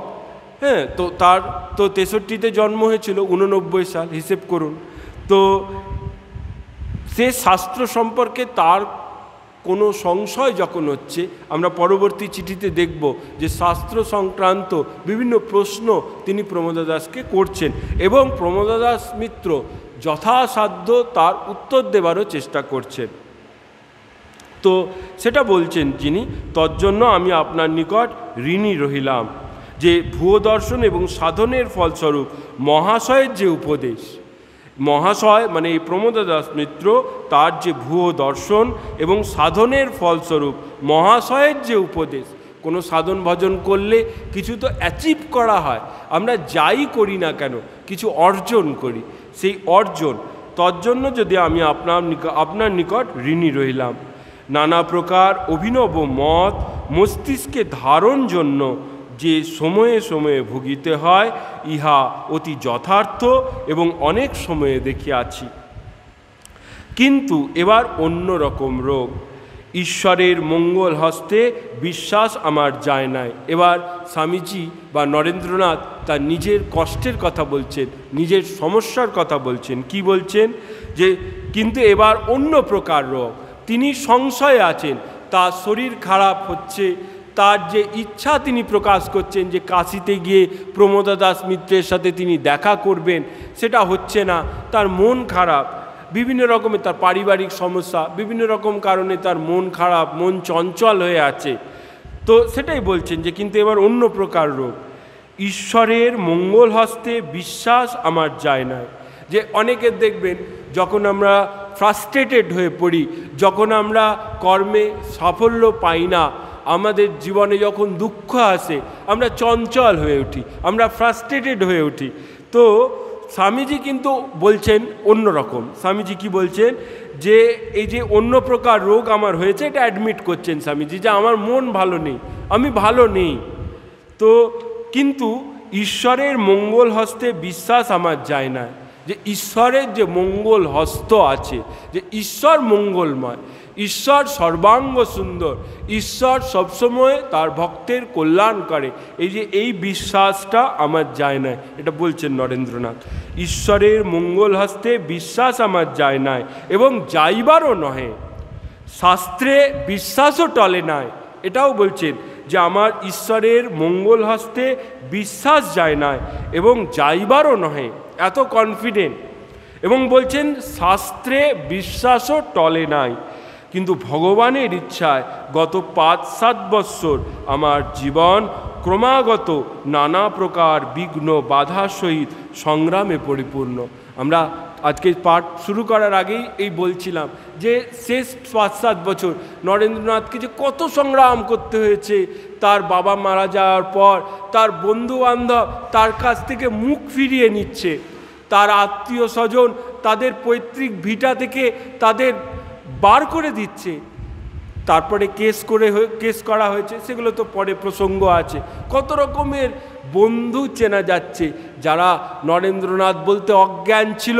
হ্যাঁ, তো তার তো 63-তে জন্ম হয়েছিল, 89 সাল হিসেব করুন। তো সে শাস্ত্র সম্পর্কে তার কোনো সংশয় যখন হচ্ছে, আমরা পরবর্তী চিঠিতে দেখব যে শাস্ত্র সংক্রান্ত বিভিন্ন প্রশ্ন তিনি প্রমোদদাসকে করছেন এবং প্রমোদদাস মিত্র যথাসাধ্য তার উত্তর দেবারও চেষ্টা করছেন। তো সেটা বলছেন যিনি, তজ্জন্য আমি আপনার নিকট ঋণী রহিলাম যে ভূয় দর্শন এবং সাধনের ফলস্বরূপ মহাশয়ের যে উপদেশ, মহাশয় মানে এই প্রমোদদাস মিত্র, তার যে ভূয় দর্শন এবং সাধনের ফলস্বরূপ মহাশয়ের যে উপদেশ, কোনো সাধন ভজন করলে কিছু তো অ্যাচিভ করা হয়, আমরা যাই করি না কেন কিছু অর্জন করি, সেই অর্জন, তজ্জন্য যদি আমি আপনার নিকট ঋণী রহিলাম। নানা প্রকার অভিনব মত মস্তিষ্কে ধারণ জন্য যে সময়ে সময়ে ভুগিতে হয়, ইহা অতি যথার্থ এবং অনেক সময়ে দেখিয়াছি। কিন্তু এবার অন্য রকম রোগ, ঈশ্বরের মঙ্গল হস্তে বিশ্বাস আমার যায় নাই। এবার স্বামীজি বা নরেন্দ্রনাথ তার নিজের কষ্টের কথা বলছেন, নিজের সমস্যার কথা বলছেন। কি বলছেন? যে কিন্তু এবার অন্য প্রকার রোগ, তিনি সংশয়ে আছেন, তার শরীর খারাপ হচ্ছে, তার যে ইচ্ছা তিনি প্রকাশ করছেন যে কাশীতে গিয়ে প্রমোদদাস মিত্রের সাথে তিনি দেখা করবেন, সেটা হচ্ছে না, তার মন খারাপ, বিভিন্ন রকমের তার পারিবারিক সমস্যা, বিভিন্ন রকম কারণে তার মন খারাপ, মন চঞ্চল হয়ে আছে। তো সেটাই বলছেন যে কিন্তু এবার অন্য প্রকার রোগ, ঈশ্বরের মঙ্গল হস্তে বিশ্বাস আমার যায় না। যে অনেকের দেখবেন যখন আমরা ফ্রাস্ট্রেটেড হয়ে পড়ি, যখন আমরা কর্মে সাফল্য পাই না, আমাদের জীবনে যখন দুঃখ আসে, আমরা চঞ্চল হয়ে উঠি, আমরা ফ্রাস্ট্রেটেড হয়ে উঠি। তো স্বামীজি কিন্তু বলছেন অন্য রকম। স্বামীজি কি বলছেন? যে এই যে অন্য প্রকার রোগ আমার হয়েছে, এটা অ্যাডমিট করছেন স্বামীজি, যে আমার মন ভালো নেই, আমি ভালো নেই। তো কিন্তু ঈশ্বরের মঙ্গল হস্তে বিশ্বাস আমার যায় না, যে ঈশ্বরের যে মঙ্গল হস্ত আছে, যে ঈশ্বর মঙ্গলময়, ঈশ্বর সর্বাঙ্গ সুন্দর, ঈশ্বর সবসময় তার ভক্তের কল্যাণ করে, এই বিশ্বাসটা আমার যায় না। এটা বলছেন নরেন্দ্রনাথ, ঈশ্বরের মঙ্গল হস্তে বিশ্বাস আমার যায় নাই এবং যাইবারও নহে, শাস্ত্রে বিশ্বাসও টলে নাই। এটাও বলছেন যে আমার ঈশ্বরের মঙ্গল হস্তে বিশ্বাস যায় না এবং যাইবারও নহে, এত কনফিডেন্ট। এবং বলছেন শাস্ত্রে বিশ্বাসও টলে নাই, কিন্তু ভগবানের ইচ্ছায় গত 5-7 বৎসর আমার জীবন ক্রমাগত নানা প্রকার বিঘ্ন বাধার সহিত সংগ্রামে পরিপূর্ণ। আমরা আজকে পাঠ শুরু করার আগেই এই বলছিলাম যে শেষ 5-7 বছর নরেন্দ্রনাথকে যে কত সংগ্রাম করতে হয়েছে। তার বাবা মারা যাওয়ার পর তার বন্ধু বান্ধব তার কাছ থেকে মুখ ফিরিয়ে নিচ্ছে, তার আত্মীয় স্বজন তাদের পৈতৃক ভিটা থেকে তাদের বার করে দিচ্ছে, তারপরে কেস করা হয়েছে, সেগুলো তো পরে প্রসঙ্গ আছে। কত রকমের বন্ধু চেনা যাচ্ছে যারা নরেন্দ্রনাথ বলতে অজ্ঞান ছিল।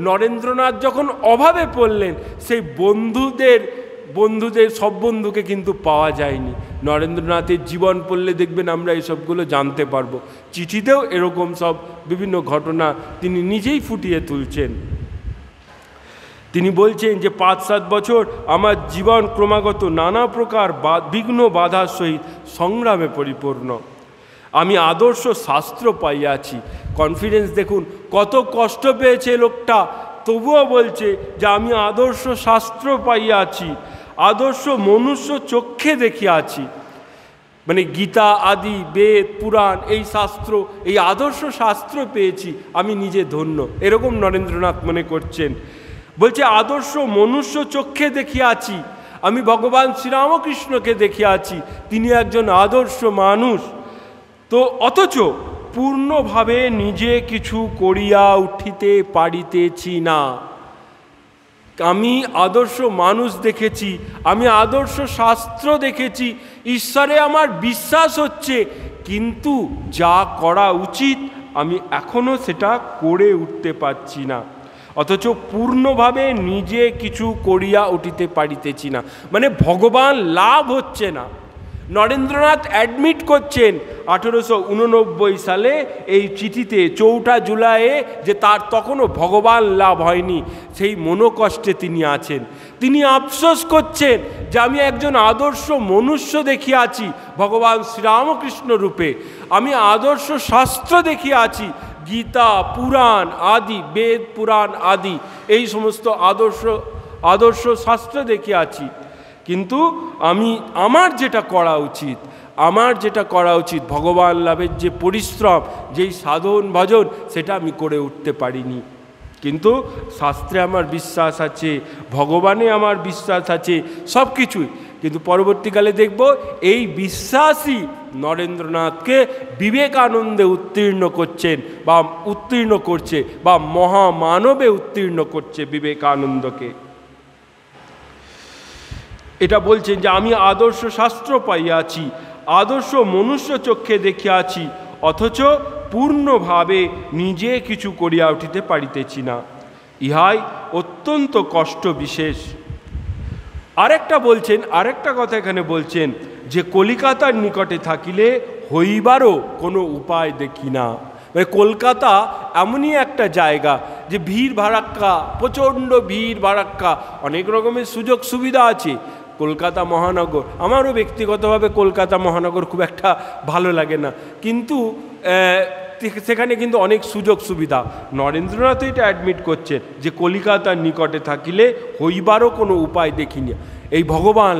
নরেন্দ্রনাথ যখন অভাবে পড়লেন, সেই বন্ধুদের সব বন্ধুকে কিন্তু পাওয়া যায়নি। নরেন্দ্রনাথের জীবন পড়লে দেখবেন আমরা এসবগুলো জানতে পারবো। চিঠিতেও এরকম সব বিভিন্ন ঘটনা তিনি নিজেই ফুটিয়ে তুলছেন। তিনি বলছেন যে 5-7 বছর আমার জীবন ক্রমাগত নানা প্রকার বিঘ্ন বাধার সহিত সংগ্রামে পরিপূর্ণ। আমি আদর্শ শাস্ত্র পাইয়াছি। কনফিডেন্স দেখুন, কত কষ্ট পেয়েছে লোকটা, তবুও বলছে যে আমি আদর্শ শাস্ত্র পাইয়াছি, আদর্শ মনুষ্য চক্ষে দেখিয়াছি। মানে গীতা আদি বেদ পুরাণ এই শাস্ত্র, এই আদর্শ শাস্ত্র পেয়েছি, আমি নিজে ধন্য, এরকম নরেন্দ্রনাথ মনে করছেন। বলছে আদর্শ মনুষ্য চক্ষে দেখিয়াছি, আমি ভগবান শ্রীরামকৃষ্ণকে দেখিয়াছি, তিনি একজন আদর্শ মানুষ। তো অথচ পূর্ণভাবে নিজে কিছু করিয়া উঠিতে পারিতেছি না। আমি আদর্শ মানুষ দেখেছি, আমি আদর্শ শাস্ত্র দেখেছি, ঈশ্বরে আমার বিশ্বাস হচ্ছে, কিন্তু যা করা উচিত আমি এখনও সেটা করে উঠতে পারছি না। অথচ পূর্ণভাবে নিজে কিছু করিয়া উঠিতে পারিতেছি না, মানে ভগবান লাভ হচ্ছে না। নরেন্দ্রনাথ অ্যাডমিট করছেন 1889 সালে এই চিঠিতে 4 জুলাইয়ে যে তার তখনও ভগবান লাভ হয়নি, সেই মনোকষ্টে তিনি আছেন। তিনি আফসোস করছেন যে আমি একজন আদর্শ মনুষ্য দেখিয়াছি ভগবান শ্রীরামকৃষ্ণ রূপে, আমি আদর্শ শাস্ত্র দেখিয়াছি, গীতা পুরাণ আদি বেদ পুরাণ আদি এই সমস্ত আদর্শ শাস্ত্র দেখিয়াছি, কিন্তু আমার যেটা করা উচিত ভগবান লাভের যে পরিশ্রম, যেই সাধন ভজন, সেটা আমি করে উঠতে পারিনি। কিন্তু শাস্ত্রে আমার বিশ্বাস আছে, ভগবানে আমার বিশ্বাস আছে, সব কিছুই। কিন্তু পরবর্তীকালে দেখব এই বিশ্বাসই নরেন্দ্রনাথকে বিবেকানন্দে উত্তীর্ণ করছে বা মহামানবে উত্তীর্ণ করছে বিবেকানন্দকে। এটা বলছেন যে আমি আদর্শ শাস্ত্র পাইয়াছি, আদর্শ মনুষ্য চক্ষে দেখিয়াছি, অথচ পূর্ণভাবে নিজে কিছু করিয়া উঠিতে পারিতেছি না, ইহাই অত্যন্ত কষ্ট বিশেষ। আরেকটা কথা এখানে বলছেন যে কলিকাতার নিকটে থাকিলে হইবারও কোনো উপায় দেখি না। মানে কলকাতা এমনই একটা জায়গা যে ভিড় ভাড়াক্কা, প্রচণ্ড ভিড় ভাড়াক্কা, অনেক রকমের সুযোগ সুবিধা আছে। কলকাতা মহানগর, আমারও ব্যক্তিগতভাবে কলকাতা মহানগর খুব একটা ভালো লাগে না, কিন্তু সেখানে কিন্তু অনেক সুযোগ সুবিধা। নরেন্দ্রনাথ এটা অ্যাডমিট করছেন যে কলিকাতার নিকটে থাকিলে হইবারও কোনো উপায় দেখি না। এই ভগবান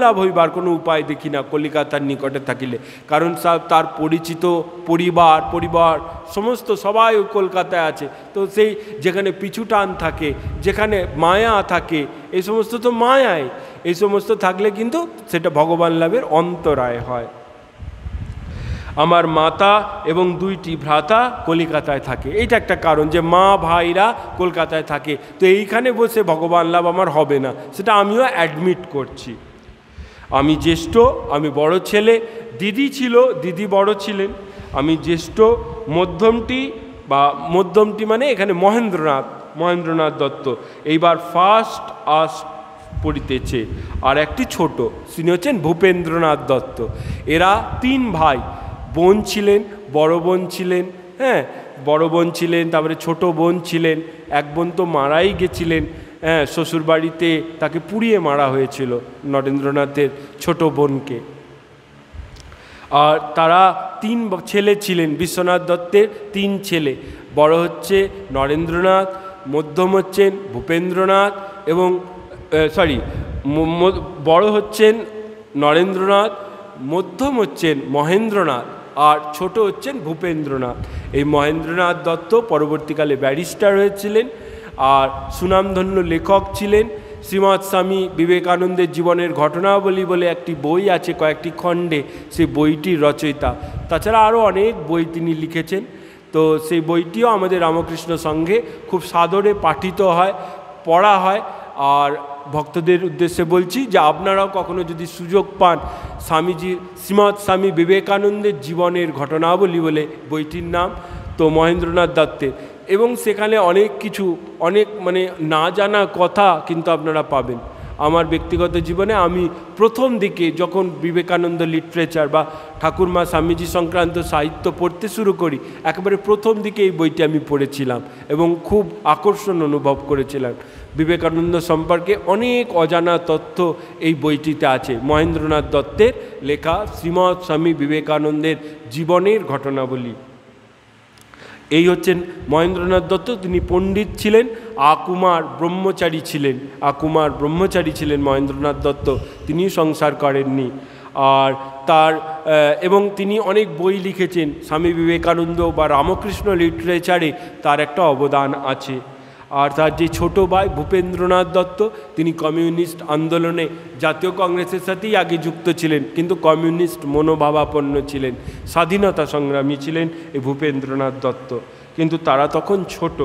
লাভ হইবার কোনো উপায় দেখি না কলিকাতার নিকটে থাকিলে, কারণ তার পরিচিত পরিবার সমস্ত সবাই ওই কলকাতায় আছে। তো সেই যেখানে পিছু টান থাকে, যেখানে মায়া থাকে, এই সমস্ত তো মায়ায়, এই সমস্ত থাকলে কিন্তু সেটা ভগবান লাভের অন্তরায় হয়। আমার মাতা এবং 2টি ভ্রাতা কলিকাতায় থাকে, এইটা একটা কারণ যে মা ভাইরা কলকাতায় থাকে, তো এইখানে বসে ভগবান লাভ আমার হবে না, সেটা আমিও অ্যাডমিট করছি। আমি জ্যেষ্ঠ, আমি বড় ছেলে, দিদি বড় ছিলেন, আমি জ্যেষ্ঠ, মধ্যমটি মানে এখানে মহেন্দ্রনাথ দত্ত এইবার ফার্স্ট পড়িতেছে, আর একটি ছোট, তিনি হচ্ছেন ভূপেন্দ্রনাথ দত্ত। এরা 3 ভাই, বোন ছিলেন, বড় বোন ছিলেন, তারপরে ছোট বোন ছিলেন, এক বোন তো মারাই গেছিলেন, শ্বশুরবাড়িতে তাকে পুড়িয়ে মারা হয়েছিল নরেন্দ্রনাথের ছোট বোনকে। আর তারা 3 ছেলে ছিলেন, বিশ্বনাথ দত্তের 3 ছেলে, বড় হচ্ছে নরেন্দ্রনাথ, মধ্যম হচ্ছেন ভূপেন্দ্রনাথ এবং বড় হচ্ছেন নরেন্দ্রনাথ, মধ্যম হচ্ছেন মহেন্দ্রনাথ, আর ছোট হচ্ছেন ভূপেন্দ্রনাথ। এই মহেন্দ্রনাথ দত্ত পরবর্তীকালে ব্যারিস্টার হয়েছিলেন আর সুনামধন্য লেখক ছিলেন। শ্রীমৎ স্বামী বিবেকানন্দের জীবনের ঘটনাবলী বলে একটি বই আছে কয়েকটি খণ্ডে, সেই বইটির রচয়িতা। তাছাড়া আরও অনেক বই তিনি লিখেছেন। তো সেই বইটিও আমাদের রামকৃষ্ণ সংঘে খুব সাদরে পাঠিত হয়, পড়া হয়। আর ভক্তদের উদ্দেশ্যে বলছি যে আপনারাও কখনো যদি সুযোগ পান, স্বামীজির শ্রীমৎ স্বামী বিবেকানন্দের জীবনের ঘটনাবলী বলে বইটির নাম, তো মহেন্দ্রনাথ দত্তের, এবং সেখানে অনেক কিছু অনেক না জানা কথা কিন্তু আপনারা পাবেন। আমার ব্যক্তিগত জীবনে আমি প্রথম দিকে যখন বিবেকানন্দ লিটারেচার বা ঠাকুরমা স্বামীজি সংক্রান্ত সাহিত্য পড়তে শুরু করি, একেবারে প্রথম দিকে এই বইটি আমি পড়েছিলাম এবং খুব আকর্ষণ অনুভব করেছিলাম। বিবেকানন্দ সম্পর্কে অনেক অজানা তথ্য এই বইটিতে আছে। মহেন্দ্রনাথ দত্তের লেখা শ্রীমৎ স্বামী বিবেকানন্দের জীবনের ঘটনাবলী। এই হচ্ছেন মহেন্দ্রনাথ দত্ত। তিনি পণ্ডিত ছিলেন, আকুমার ব্রহ্মচারী ছিলেন মহেন্দ্রনাথ দত্ত। তিনি সংসার করেননি। আর এবং তিনি অনেক বই লিখেছেন। স্বামী বিবেকানন্দ বা রামকৃষ্ণ লিটারেচারে তার একটা অবদান আছে। আর তার যে ছোট ভাই ভূপেন্দ্রনাথ দত্ত, তিনি কমিউনিস্ট আন্দোলনে জাতীয় কংগ্রেসের সাথেই আগে যুক্ত ছিলেন, কিন্তু কমিউনিস্ট মনোভাবাপন্ন ছিলেন, স্বাধীনতা সংগ্রামী ছিলেন এই ভূপেন্দ্রনাথ দত্ত, কিন্তু তারা তখন ছোট।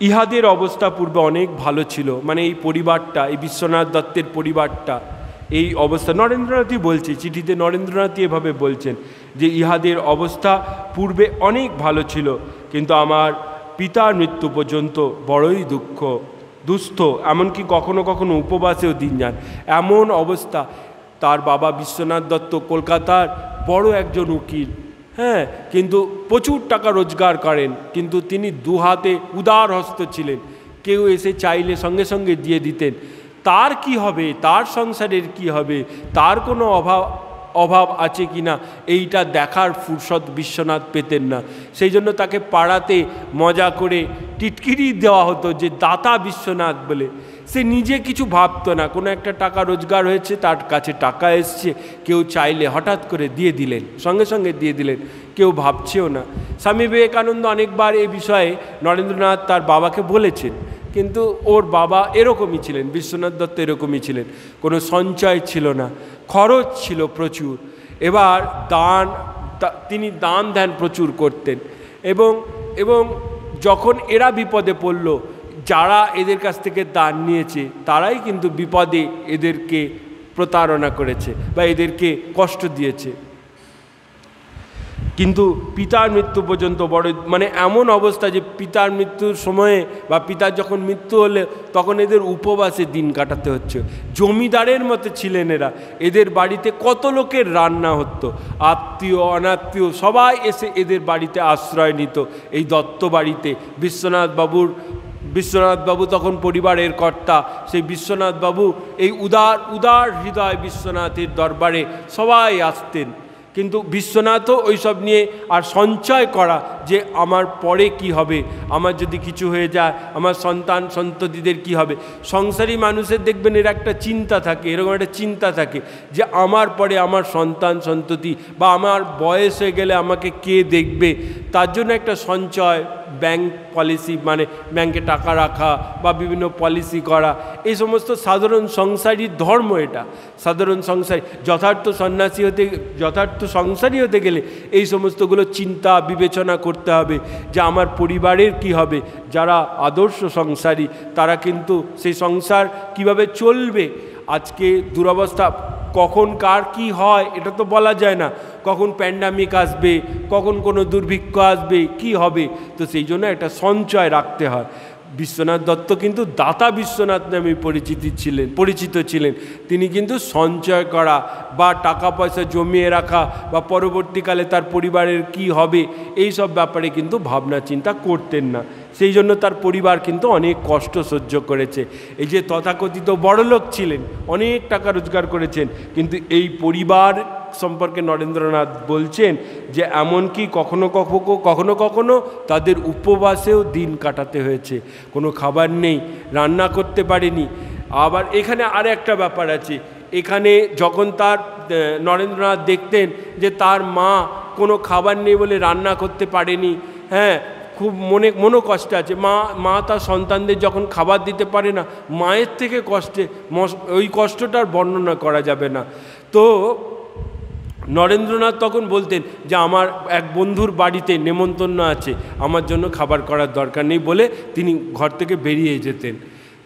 ইহাদের অবস্থা পূর্বে অনেক ভালো ছিল, এই পরিবারটা, এই বিশ্বনাথ দত্তের পরিবারটা, এই অবস্থা নরেন্দ্রনাথই বলছে, চিঠিতে নরেন্দ্রনাথই এভাবে বলছেন যে ইহাদের অবস্থা পূর্বে অনেক ভালো ছিল, কিন্তু আমার পিতার মৃত্যু পর্যন্ত বড়ই দুস্থ, এমনকি কখনো কখনো উপবাসেও দিন যান, এমন অবস্থা। তার বাবা বিশ্বনাথ দত্ত কলকাতার বড় একজন উকিল, কিন্তু প্রচুর টাকা রোজগার করেন, কিন্তু তিনি দুহাতে উদার হস্ত ছিলেন, কেউ এসে চাইলে সঙ্গে সঙ্গে দিয়ে দিতেন। তার কি হবে, তার সংসারের কি হবে, তার কোনো অভাব আছে কি না, এইটা দেখার ফুরসত বিশ্বনাথ পেতেন না। সেই জন্য তাকে পাড়াতে মজা করে টিটকিরি দেওয়া হতো যে দাতা বিশ্বনাথ বলে। সে নিজে কিছু ভাবতো না, কোনো একটা টাকা রোজগার হয়েছে, তার কাছে টাকা এসছে, কেউ চাইলে হঠাৎ করে দিয়ে দিলেন, সঙ্গে সঙ্গে দিয়ে দিলেন, কেউ ভাবছেও না। স্বামী বিবেকানন্দ অনেকবার এই বিষয়ে নরেন্দ্রনাথ তার বাবাকে বলেছেন, কিন্তু ওর বাবা এরকমই ছিলেন, বিশ্বনাথ দত্ত এরকমই ছিলেন, কোনো সঞ্চয় ছিল না, খরচ ছিল প্রচুর। এবার তিনি দান ধ্যান প্রচুর করতেন, এবং যখন এরা বিপদে পড়ল, যারা এদের কাছ থেকে দান নিয়েছে তারাই কিন্তু বিপদে এদেরকে প্রতারণা করেছে বা এদেরকে কষ্ট দিয়েছে। কিন্তু পিতার মৃত্যু পর্যন্ত বড় এমন অবস্থা যে পিতার মৃত্যুর সময়ে বা পিতার যখন মৃত্যু হলে তখন এদের উপবাসে দিন কাটাতে হচ্ছে। জমিদারের মতো ছিলেন এরা, এদের বাড়িতে কত লোকের রান্না হতো, আত্মীয় অনাত্মীয় সবাই এসে এদের বাড়িতে আশ্রয় নিত। এই দত্ত বাড়িতে বিশ্বনাথবাবু তখন পরিবারের কর্তা, সেই বিশ্বনাথবাবু এই উদার হৃদয় বিশ্বনাথের দরবারে সবাই আসতেন। কিন্তু বিশ্বনাথও ওইসব নিয়ে আর সঞ্চয় করা যে আমার পরে কি হবে, আমার যদি কিছু হয়ে যায় আমার সন্তান সন্ততিদের কি হবে। সংসারী মানুষের দেখবেন এর একটা চিন্তা থাকে, এরকম একটা চিন্তা থাকে যে আমার পরে আমার সন্তান সন্ততি বা আমার বয়স হয়ে গেলে আমাকে কে দেখবে। তার জন্য একটা সঞ্চয়, ব্যাংক পলিসি ব্যাংকে টাকা রাখা বা বিভিন্ন পলিসি করা, এই সমস্ত সাধারণ সংসারী ধর্ম। এটা সাধারণ সংসারী যথার্থ সংসারী হতে গেলে এই সমস্তগুলো চিন্তা বিবেচনা করতে হবে যে আমার পরিবারের কি হবে। যারা আদর্শ সংসারী তারা কিন্তু সেই সংসার কিভাবে চলবে। আজকে দুরবস্থা, কখন কার কি হয় এটা তো বলা যায় না, কখন প্যান্ডামিক আসবে, কখন কোনো দুর্ভিক্ষ আসবে, কি হবে। তো সেই জন্য একটা সঞ্চয় রাখতে হয়। বিশ্বনাথ দত্ত কিন্তু দাতা বিশ্বনাথ নামে পরিচিত ছিলেন। তিনি কিন্তু সঞ্চয় করা বা টাকা পয়সা জমিয়ে রাখা বা পরবর্তীকালে তার পরিবারের কি হবে এই সব ব্যাপারে কিন্তু ভাবনা চিন্তা করতেন না। সেই জন্য তার পরিবার কিন্তু অনেক কষ্ট সহ্য করেছে। এই যে তথাকথিত বড়লোক ছিলেন, অনেক টাকা রোজগার করেছেন, কিন্তু এই পরিবার সম্পর্কে নরেন্দ্রনাথ বলছেন যে এমনকি কখনো কখনো তাদের উপবাসেও দিন কাটাতে হয়েছে, কোনো খাবার নেই, রান্না করতে পারেনি। আবার এখানে আর একটা ব্যাপার আছে, এখানে যখন নরেন্দ্রনাথ দেখতেন যে তার মা কোনো খাবার নেই বলে রান্না করতে পারেনি, খুব মনে কষ্ট আছে। মা তার সন্তানদের যখন খাবার দিতে পারে না, মায়ের থেকে ওই কষ্টটার বর্ণনা করা যাবে না। তো নরেন্দ্রনাথ তখন বলতেন যে আমার এক বন্ধুর বাড়িতে নেমন্তন্ন আছে, আমার জন্য খাবার করার দরকার নেই বলে তিনি ঘর থেকে বেরিয়ে যেতেন।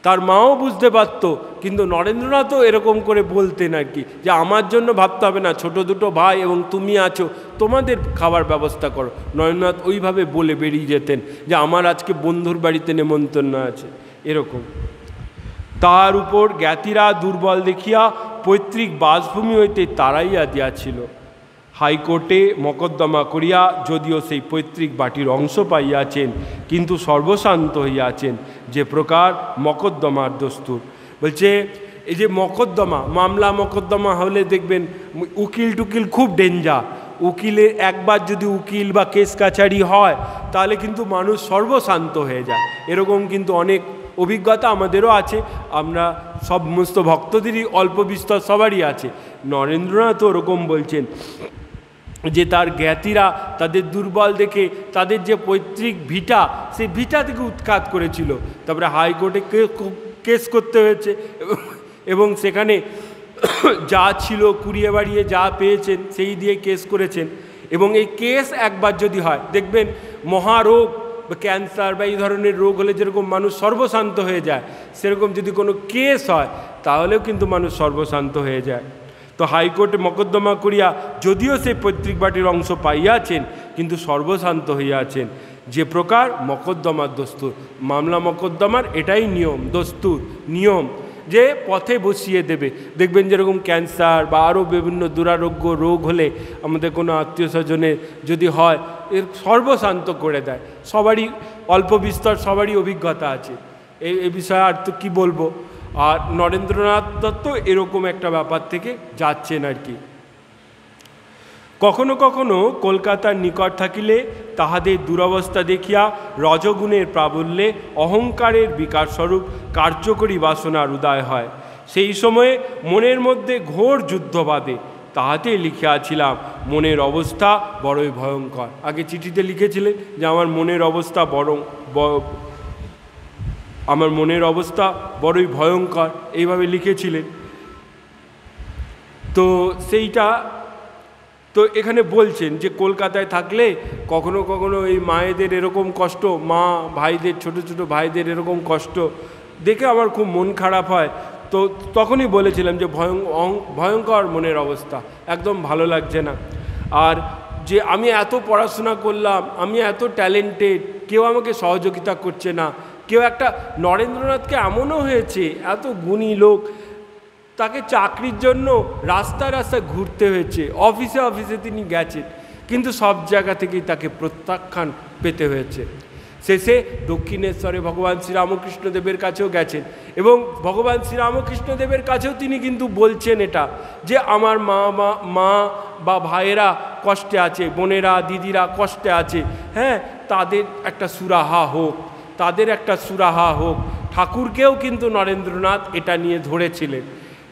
তার মাও বুঝতে পারত, কিন্তু নরেন্দ্রনাথও এরকম করে বলতেন আর কি, যে আমার জন্য ভাবতে হবে না, ছোট দুটো ভাই এবং তুমি আছো, তোমাদের খাবার ব্যবস্থা করো। নরেন্দ্রনাথ ওইভাবে বলে বেরিয়ে যেতেন যে আমার আজকে বন্ধুর বাড়িতে নেমন্তন্ন আছে, এরকম। তার উপর জ্ঞাতিরা দুর্বল দেখিয়া পৈতৃক বাসভূমি হইতে তাড়াইয়া দিয়াছিল। হাইকোর্টে মকদ্দমা করিয়া যদিও সেই পৈতৃক বাটির অংশ পাইয়াছেন, কিন্তু সর্বশান্ত হইয়াছেন, যে প্রকার মকদ্দমার দস্তুর। বলছে এই যে মকদ্দমা, মামলা মকদ্দমা হলে দেখবেন উকিল টুকিল খুব ডেঞ্জার। উকিলের একবার যদি উকিল বা কেস কাছারি হয় তাহলে কিন্তু মানুষ সর্বশান্ত হয়ে যায়, এরকম কিন্তু অনেক অভিজ্ঞতা আমাদেরও আছে। আমরা সমস্ত ভক্তদেরই অল্প বিস্তর সবারই আছে। নরেন্দ্রনাথ ওরকম বলছেন যে তার জ্ঞাতিরা তাদের দুর্বল দেখে তাদের যে পৈতৃক ভিটা, সেই ভিটা থেকে উৎখাত করেছিল, তারপরে হাইকোর্টে কেস করতে হয়েছে এবং সেখানে যা ছিল কুড়িয়ে বাড়িয়ে যা পেয়েছেন সেই দিয়ে কেস করেছেন। এবং এই কেস একবার যদি হয়, দেখবেন মহারোগ বা ক্যান্সার বা এই ধরনের রোগ হলে যেরকম মানুষ সর্বশান্ত হয়ে যায়, সেরকম যদি কোনো কেস হয় তাহলেও কিন্তু মানুষ সর্বশান্ত হয়ে যায়। তো হাইকোর্টে মকদ্দমা করিয়া যদিও সেই পৈতৃক বাটির অংশ পাইয়াছেন, কিন্তু সর্বশান্ত হইয়াছেন, যে প্রকার মকদ্দমার দস্তুর। মামলা মকদ্দমার এটাই নিয়ম, দস্তুর, নিয়ম, যে পথে বসিয়ে দেবে। দেখবেন যেরকম ক্যান্সার বা আরও বিভিন্ন দুরারোগ্য রোগ হলে আমাদের কোনো আত্মীয় স্বজনের যদি হয়, এর সর্বশান্ত করে দেয়। সবারই অল্প বিস্তর সবারই অভিজ্ঞতা আছে এই বিষয়ে, আর তো কী বলবো। আর নরেন্দ্রনাথ দত্ত এরকম একটা ব্যাপার থেকে যাচ্ছেন আর কি। কখনো কখনো কলকাতার নিকট থাকিলে তাহাদের দুরবস্থা দেখিয়া রজগুণের প্রাবল্যে অহংকারের বিকারস্বরূপ কার্যকরী বাসনার উদয় হয়। সেই সময়ে মনের মধ্যে ঘোর যুদ্ধ বাধে। তাহাতে লিখিয়াছিলাম মনের অবস্থা বড়ই ভয়ঙ্কর। আগে চিঠিতে লিখেছিলেন যে আমার মনের অবস্থা আমার মনের অবস্থা বড়ই ভয়ঙ্কর, এইভাবে লিখেছিলেন। তো সেইটা তো এখানে বলছেন যে কলকাতায় থাকলে কখনো কখনো এই মায়েদের এরকম কষ্ট, মা ভাইদের, ছোটো ছোটো ভাইদের এরকম কষ্ট দেখে আমার খুব মন খারাপ হয়। তো তখনই বলেছিলাম যে ভয়ঙ্কর মনের অবস্থা, একদম ভালো লাগছে না। আর যে আমি এত পড়াশোনা করলাম, আমি এত ট্যালেন্টেড, কেউ আমাকে সহযোগিতা করছে না। কেউ একটা নরেন্দ্রনাথকে এমনও হয়েছে, এত গুণী লোক, তাকে চাকরির জন্য রাস্তায় রাস্তায় ঘুরতে হয়েছে, অফিসে অফিসে তিনি গেছেন, কিন্তু সব জায়গা থেকেই তাকে প্রত্যাখ্যান পেতে হয়েছে। শেষে দক্ষিণেশ্বরে ভগবান শ্রীরামকৃষ্ণদেবের কাছেও গেছেন, এবং ভগবান শ্রীরামকৃষ্ণদেবের কাছেও তিনি কিন্তু বলছেন এটা, যে আমার মা বা ভাইয়েরা কষ্টে আছে, বোনেরা দিদিরা কষ্টে আছে, হ্যাঁ, তাদের একটা সুরাহা হোক, তাদের একটা সুরাহা হোক। ঠাকুরকেও কিন্তু নরেন্দ্রনাথ এটা নিয়ে ধরেছিলেন।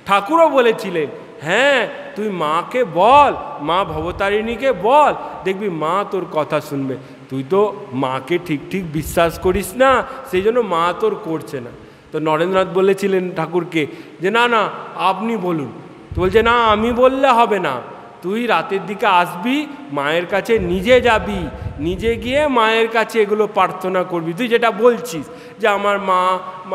ঠাকুরও বলেছিলেন, হ্যাঁ তুই মাকে বল, মা ভবতারিণীকে বল, দেখবি মা তোর কথা শুনবে। তুই তো মাকে ঠিক ঠিক বিশ্বাস করিস না, সেই জন্য মা তোর করছে না। তো নরেন্দ্রনাথ বলেছিলেন ঠাকুরকে যে না না আপনি বলুন। তো বলছে না আমি বললে হবে না, তুই রাতের দিকে আসবি, মায়ের কাছে নিজে যাবি, নিজে গিয়ে মায়ের কাছে এগুলো প্রার্থনা করবি। তুই যেটা বলছিস যে আমার মা,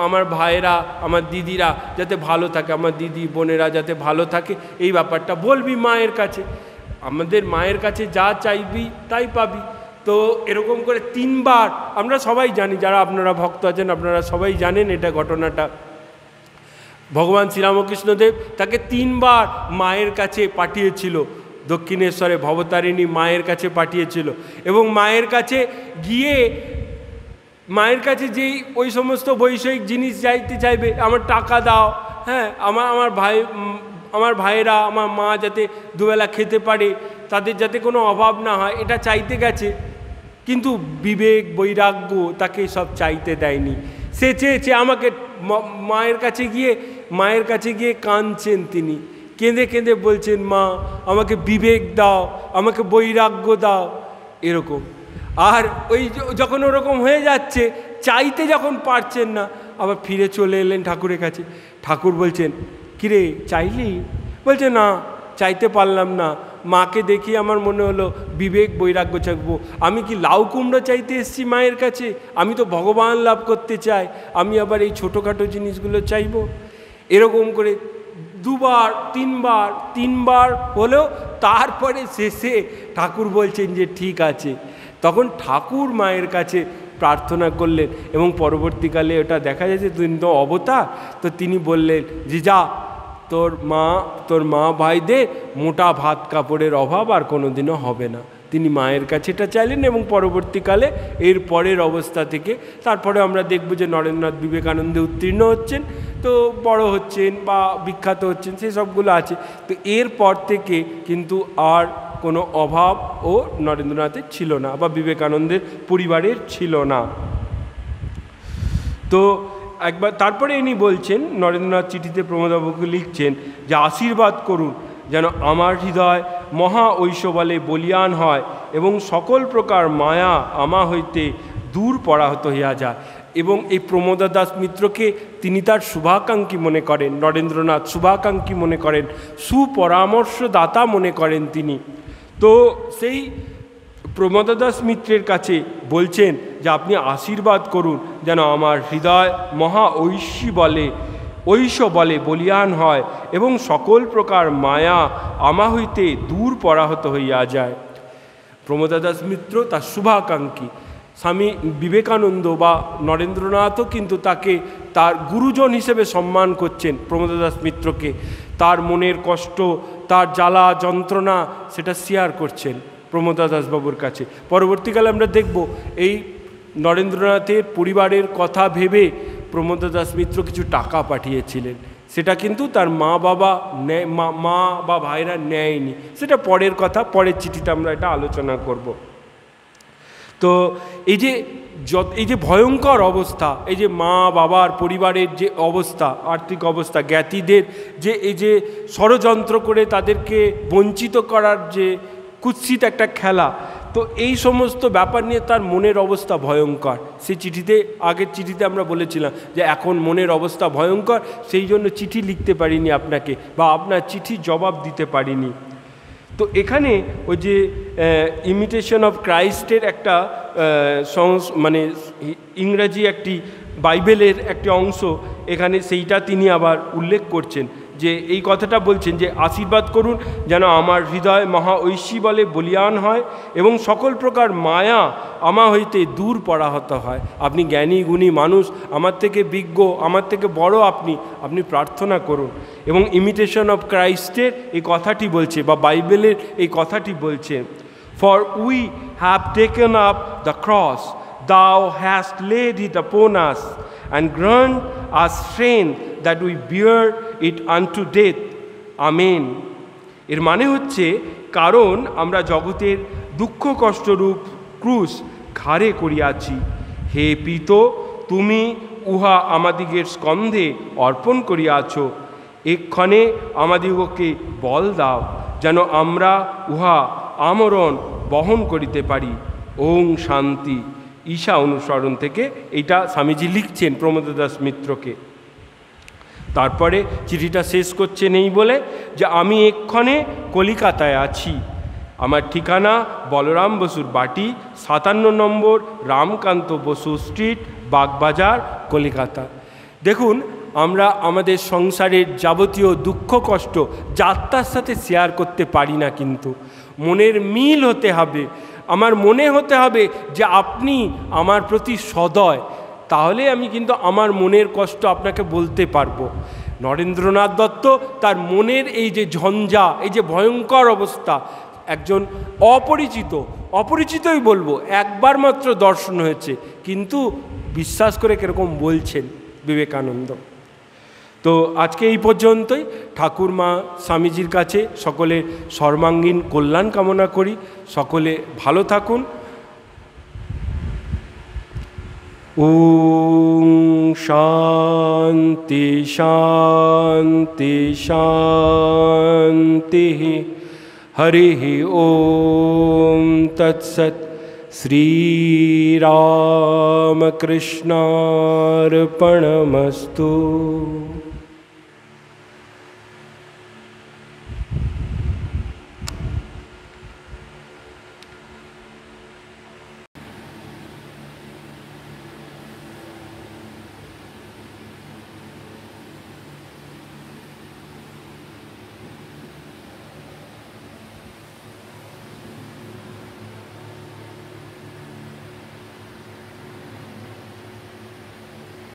আমার ভাইয়েরা, আমার দিদিরা যাতে ভালো থাকে, আমার দিদি বোনেরা যাতে ভালো থাকে, এই ব্যাপারটা বলবি মায়ের কাছে। আমাদের মায়ের কাছে যা চাইবি তাই পাবি। তো এরকম করে 3 বার, আমরা সবাই জানি, যারা আপনারা ভক্ত আছেন আপনারা সবাই জানেন এটা ঘটনাটা। ভগবান শ্রীরামকৃষ্ণদেব তাকে 3 বার মায়ের কাছে পাঠিয়েছিল, দক্ষিণেশ্বরে ভবতারিণী মায়ের কাছে পাঠিয়েছিল। এবং মায়ের কাছে গিয়ে, মায়ের কাছে যেই ওই সমস্ত বৈষয়িক জিনিস চাইতে চাইবে, আমার টাকা দাও, হ্যাঁ আমার ভাইয়েরা, আমার মা যাতে দুবেলা খেতে পারে, তাদের যাতে কোনো অভাব না হয়, এটা চাইতে গেছে। কিন্তু বিবেক বৈরাগ্য তাকে সব চাইতে দেয়নি। সে চেয়েছে আমাকে, মায়ের কাছে গিয়ে কাঁদছেন তিনি, কেঁদে কেঁদে বলছেন মা আমাকে বিবেক দাও, আমাকে বৈরাগ্য দাও, এরকম। আর ওই যখন ওরকম হয়ে যাচ্ছে, চাইতে যখন পারছেন না, আবার ফিরে চলে এলেন ঠাকুরের কাছে। ঠাকুর বলছেন কিরে চাইলি? বলছে না চাইতে পারলাম না, মাকে দেখি আমার মনে হলো বিবেক বৈরাগ্য চাইবো। আমি কি লাউ কুমড়ো চাইতে এসেছি মায়ের কাছে? আমি তো ভগবান লাভ করতে চাই, আমি আবার এই ছোটোখাটো জিনিসগুলো চাইবো? এরকম করে দুবার তিনবার হলেও তারপরে শেষে ঠাকুর বলছেন যে ঠিক আছে। তখন ঠাকুর মায়ের কাছে প্রার্থনা করলেন এবং পরবর্তীকালে ওটা দেখা যাচ্ছে তিনি তো অবতার, তো তিনি বললেন যে যা তোর মা ভাইদের মোটা ভাত কাপড়ের অভাব আর কোনো দিনও হবে না। তিনি মায়ের কাছে এটা চাইলেন এবং পরবর্তীকালে এর পরের অবস্থা থেকে তারপরে আমরা দেখব যে নরেন্দ্রনাথ বিবেকানন্দে উত্তীর্ণ হচ্ছেন, তো বড় হচ্ছেন বা বিখ্যাত হচ্ছেন, সেই সবগুলো আছে। তো এরপর থেকে কিন্তু আর কোনো অভাব ও নরেন্দ্রনাথের ছিল না বা বিবেকানন্দের পরিবারের ছিল না। তো একবার তারপরে ইনি বলছেন, নরেন্দ্রনাথ চিঠিতে প্রমোদবাবুকে লিখছেন যে আশীর্বাদ করুন যেন আমার হৃদয় মহা ঐশ্ববলে বলিয়ান হয় এবং সকল প্রকার মায়া আমা হইতে দূর পরাহত হইয়া যায়। এবং এই প্রমোদ দাস মিত্রকে তিনি তার শুভাকাঙ্ক্ষী মনে করেন, নরেন্দ্রনাথ শুভাকাঙ্ক্ষী মনে করেন, সুপরামর্শদাতা মনে করেন তিনি। তো সেই প্রমোদ দাস মিত্রের কাছে বলছেন যে আপনি আশীর্বাদ করুন যেন আমার হৃদয় মহা ঐশ্ববলে বলিয়ান হয় এবং সকল প্রকার মায়া আমা হইতে দূর পরাহত হইয়া যায়। প্রমোদ দাস মিত্র তার শুভাকাঙ্ক্ষী। স্বামী বিবেকানন্দ বা নরেন্দ্রনাথও কিন্তু তাকে তার গুরুজন হিসেবে সম্মান করছেন প্রমোদ দাস মিত্রকে। তার মনের কষ্ট, তার জ্বালা যন্ত্রণা সেটা শেয়ার করছেন প্রমোদ দাসবাবুর কাছে। পরবর্তীকালে আমরা দেখব এই নরেন্দ্রনাথের পরিবারের কথা ভেবে প্রমোদ দাস মিত্র কিছু টাকা পাঠিয়েছিলেন, সেটা কিন্তু তার মা বা ভাইরা নেয়নি। সেটা পরের কথা, পরের চিঠিতে আমরা এটা আলোচনা করব। তো এই যে ভয়ঙ্কর অবস্থা, এই যে মা বাবার পরিবারের যে অবস্থা, আর্থিক অবস্থা, জ্ঞাতিদের যে এই যে ষড়যন্ত্র করে তাদেরকে বঞ্চিত করার যে কুৎসিত একটা খেলা, তো এই সমস্ত ব্যাপার নিয়ে তার মনের অবস্থা ভয়ঙ্কর। সেই চিঠিতে, আগের চিঠিতে আমরা বলেছিলাম যে এখন মনের অবস্থা ভয়ঙ্কর, সেই জন্য চিঠি লিখতে পারিনি আপনাকে বা আপনার চিঠি জবাব দিতে পারিনি। তো এখানে ওই যে ইমিটেশন অফ ক্রাইস্টের একটা মানে ইংরাজি একটি বাইবেলের একটি অংশ, এখানে সেইটা তিনি আবার উল্লেখ করছেন যে এই কথাটা বলছেন যে আশীর্বাদ করুন যেন আমার হৃদয় মহা ঐশ্ববলে বলিয়ান হয় এবং সকল প্রকার মায়া আমা হইতে দূর পরাহত হয়। আপনি জ্ঞানী গুণী মানুষ, আমার থেকে বিজ্ঞ, আমার থেকে বড়, আপনি প্রার্থনা করুন। এবং ইমিটেশন অফ ক্রাইস্টের এই কথাটি বলছে বা বাইবেলের এই কথাটি বলছে, for we have taken up the cross, thou hast laid it upon us and grant us strength that we bear it unto death. Amen. এর মানে হচ্ছে, কারণ আমরা জগতের দুঃখ কষ্টরূপ ক্রুশ ঘাড়ে করিয়াছি, হে পিত তুমি উহা আমাদিগের স্কন্ধে অর্পণ করিয়াছ, এক্ষণে আমাদিগকে বল দাও যেন আমরা উহা আমরণ বহন করিতে পারি। ওং শান্তি। ঈশা অনুসরণ থেকে এইটা স্বামীজি লিখছেন প্রমোদ দাস মিত্রকে। তারপরে চিঠিটা শেষ করছেন এই বলে যে আমি এক্ষণে কলিকাতায় আছি, আমার ঠিকানা বলরাম বসুর বাটি, 57 নম্বর রামকান্ত বসু স্ট্রিট, বাগবাজার, কলিকাতা। দেখুন, আমরা আমাদের সংসারের যাবতীয় দুঃখ কষ্ট যাত্রার সাথে শেয়ার করতে পারি না, কিন্তু মনের মিল হতে হবে। আমার মনে হতে হবে যে আপনি আমার প্রতি সদয়, তাহলে আমি কিন্তু আমার মনের কষ্ট আপনাকে বলতে পারবো। নরেন্দ্রনাথ দত্ত তার মনের এই যে ঝঞ্ঝা, এই যে ভয়ঙ্কর অবস্থা, একজন অপরিচিতই বলবো, একবার মাত্র দর্শন হয়েছে, কিন্তু বিশ্বাস করে কীরকম বলছেন বিবেকানন্দ। তো আজকে এই পর্যন্তই। ঠাকুরমা স্বামীজির কাছে সকলে সর্বাঙ্গীন কল্যাণ কামনা করি, সকলে ভালো থাকুন। ওম শান্তি শান্তি শান্তি। হরি ওম তৎসৎ। শ্রীরামকৃষ্ণার্পণমস্তু।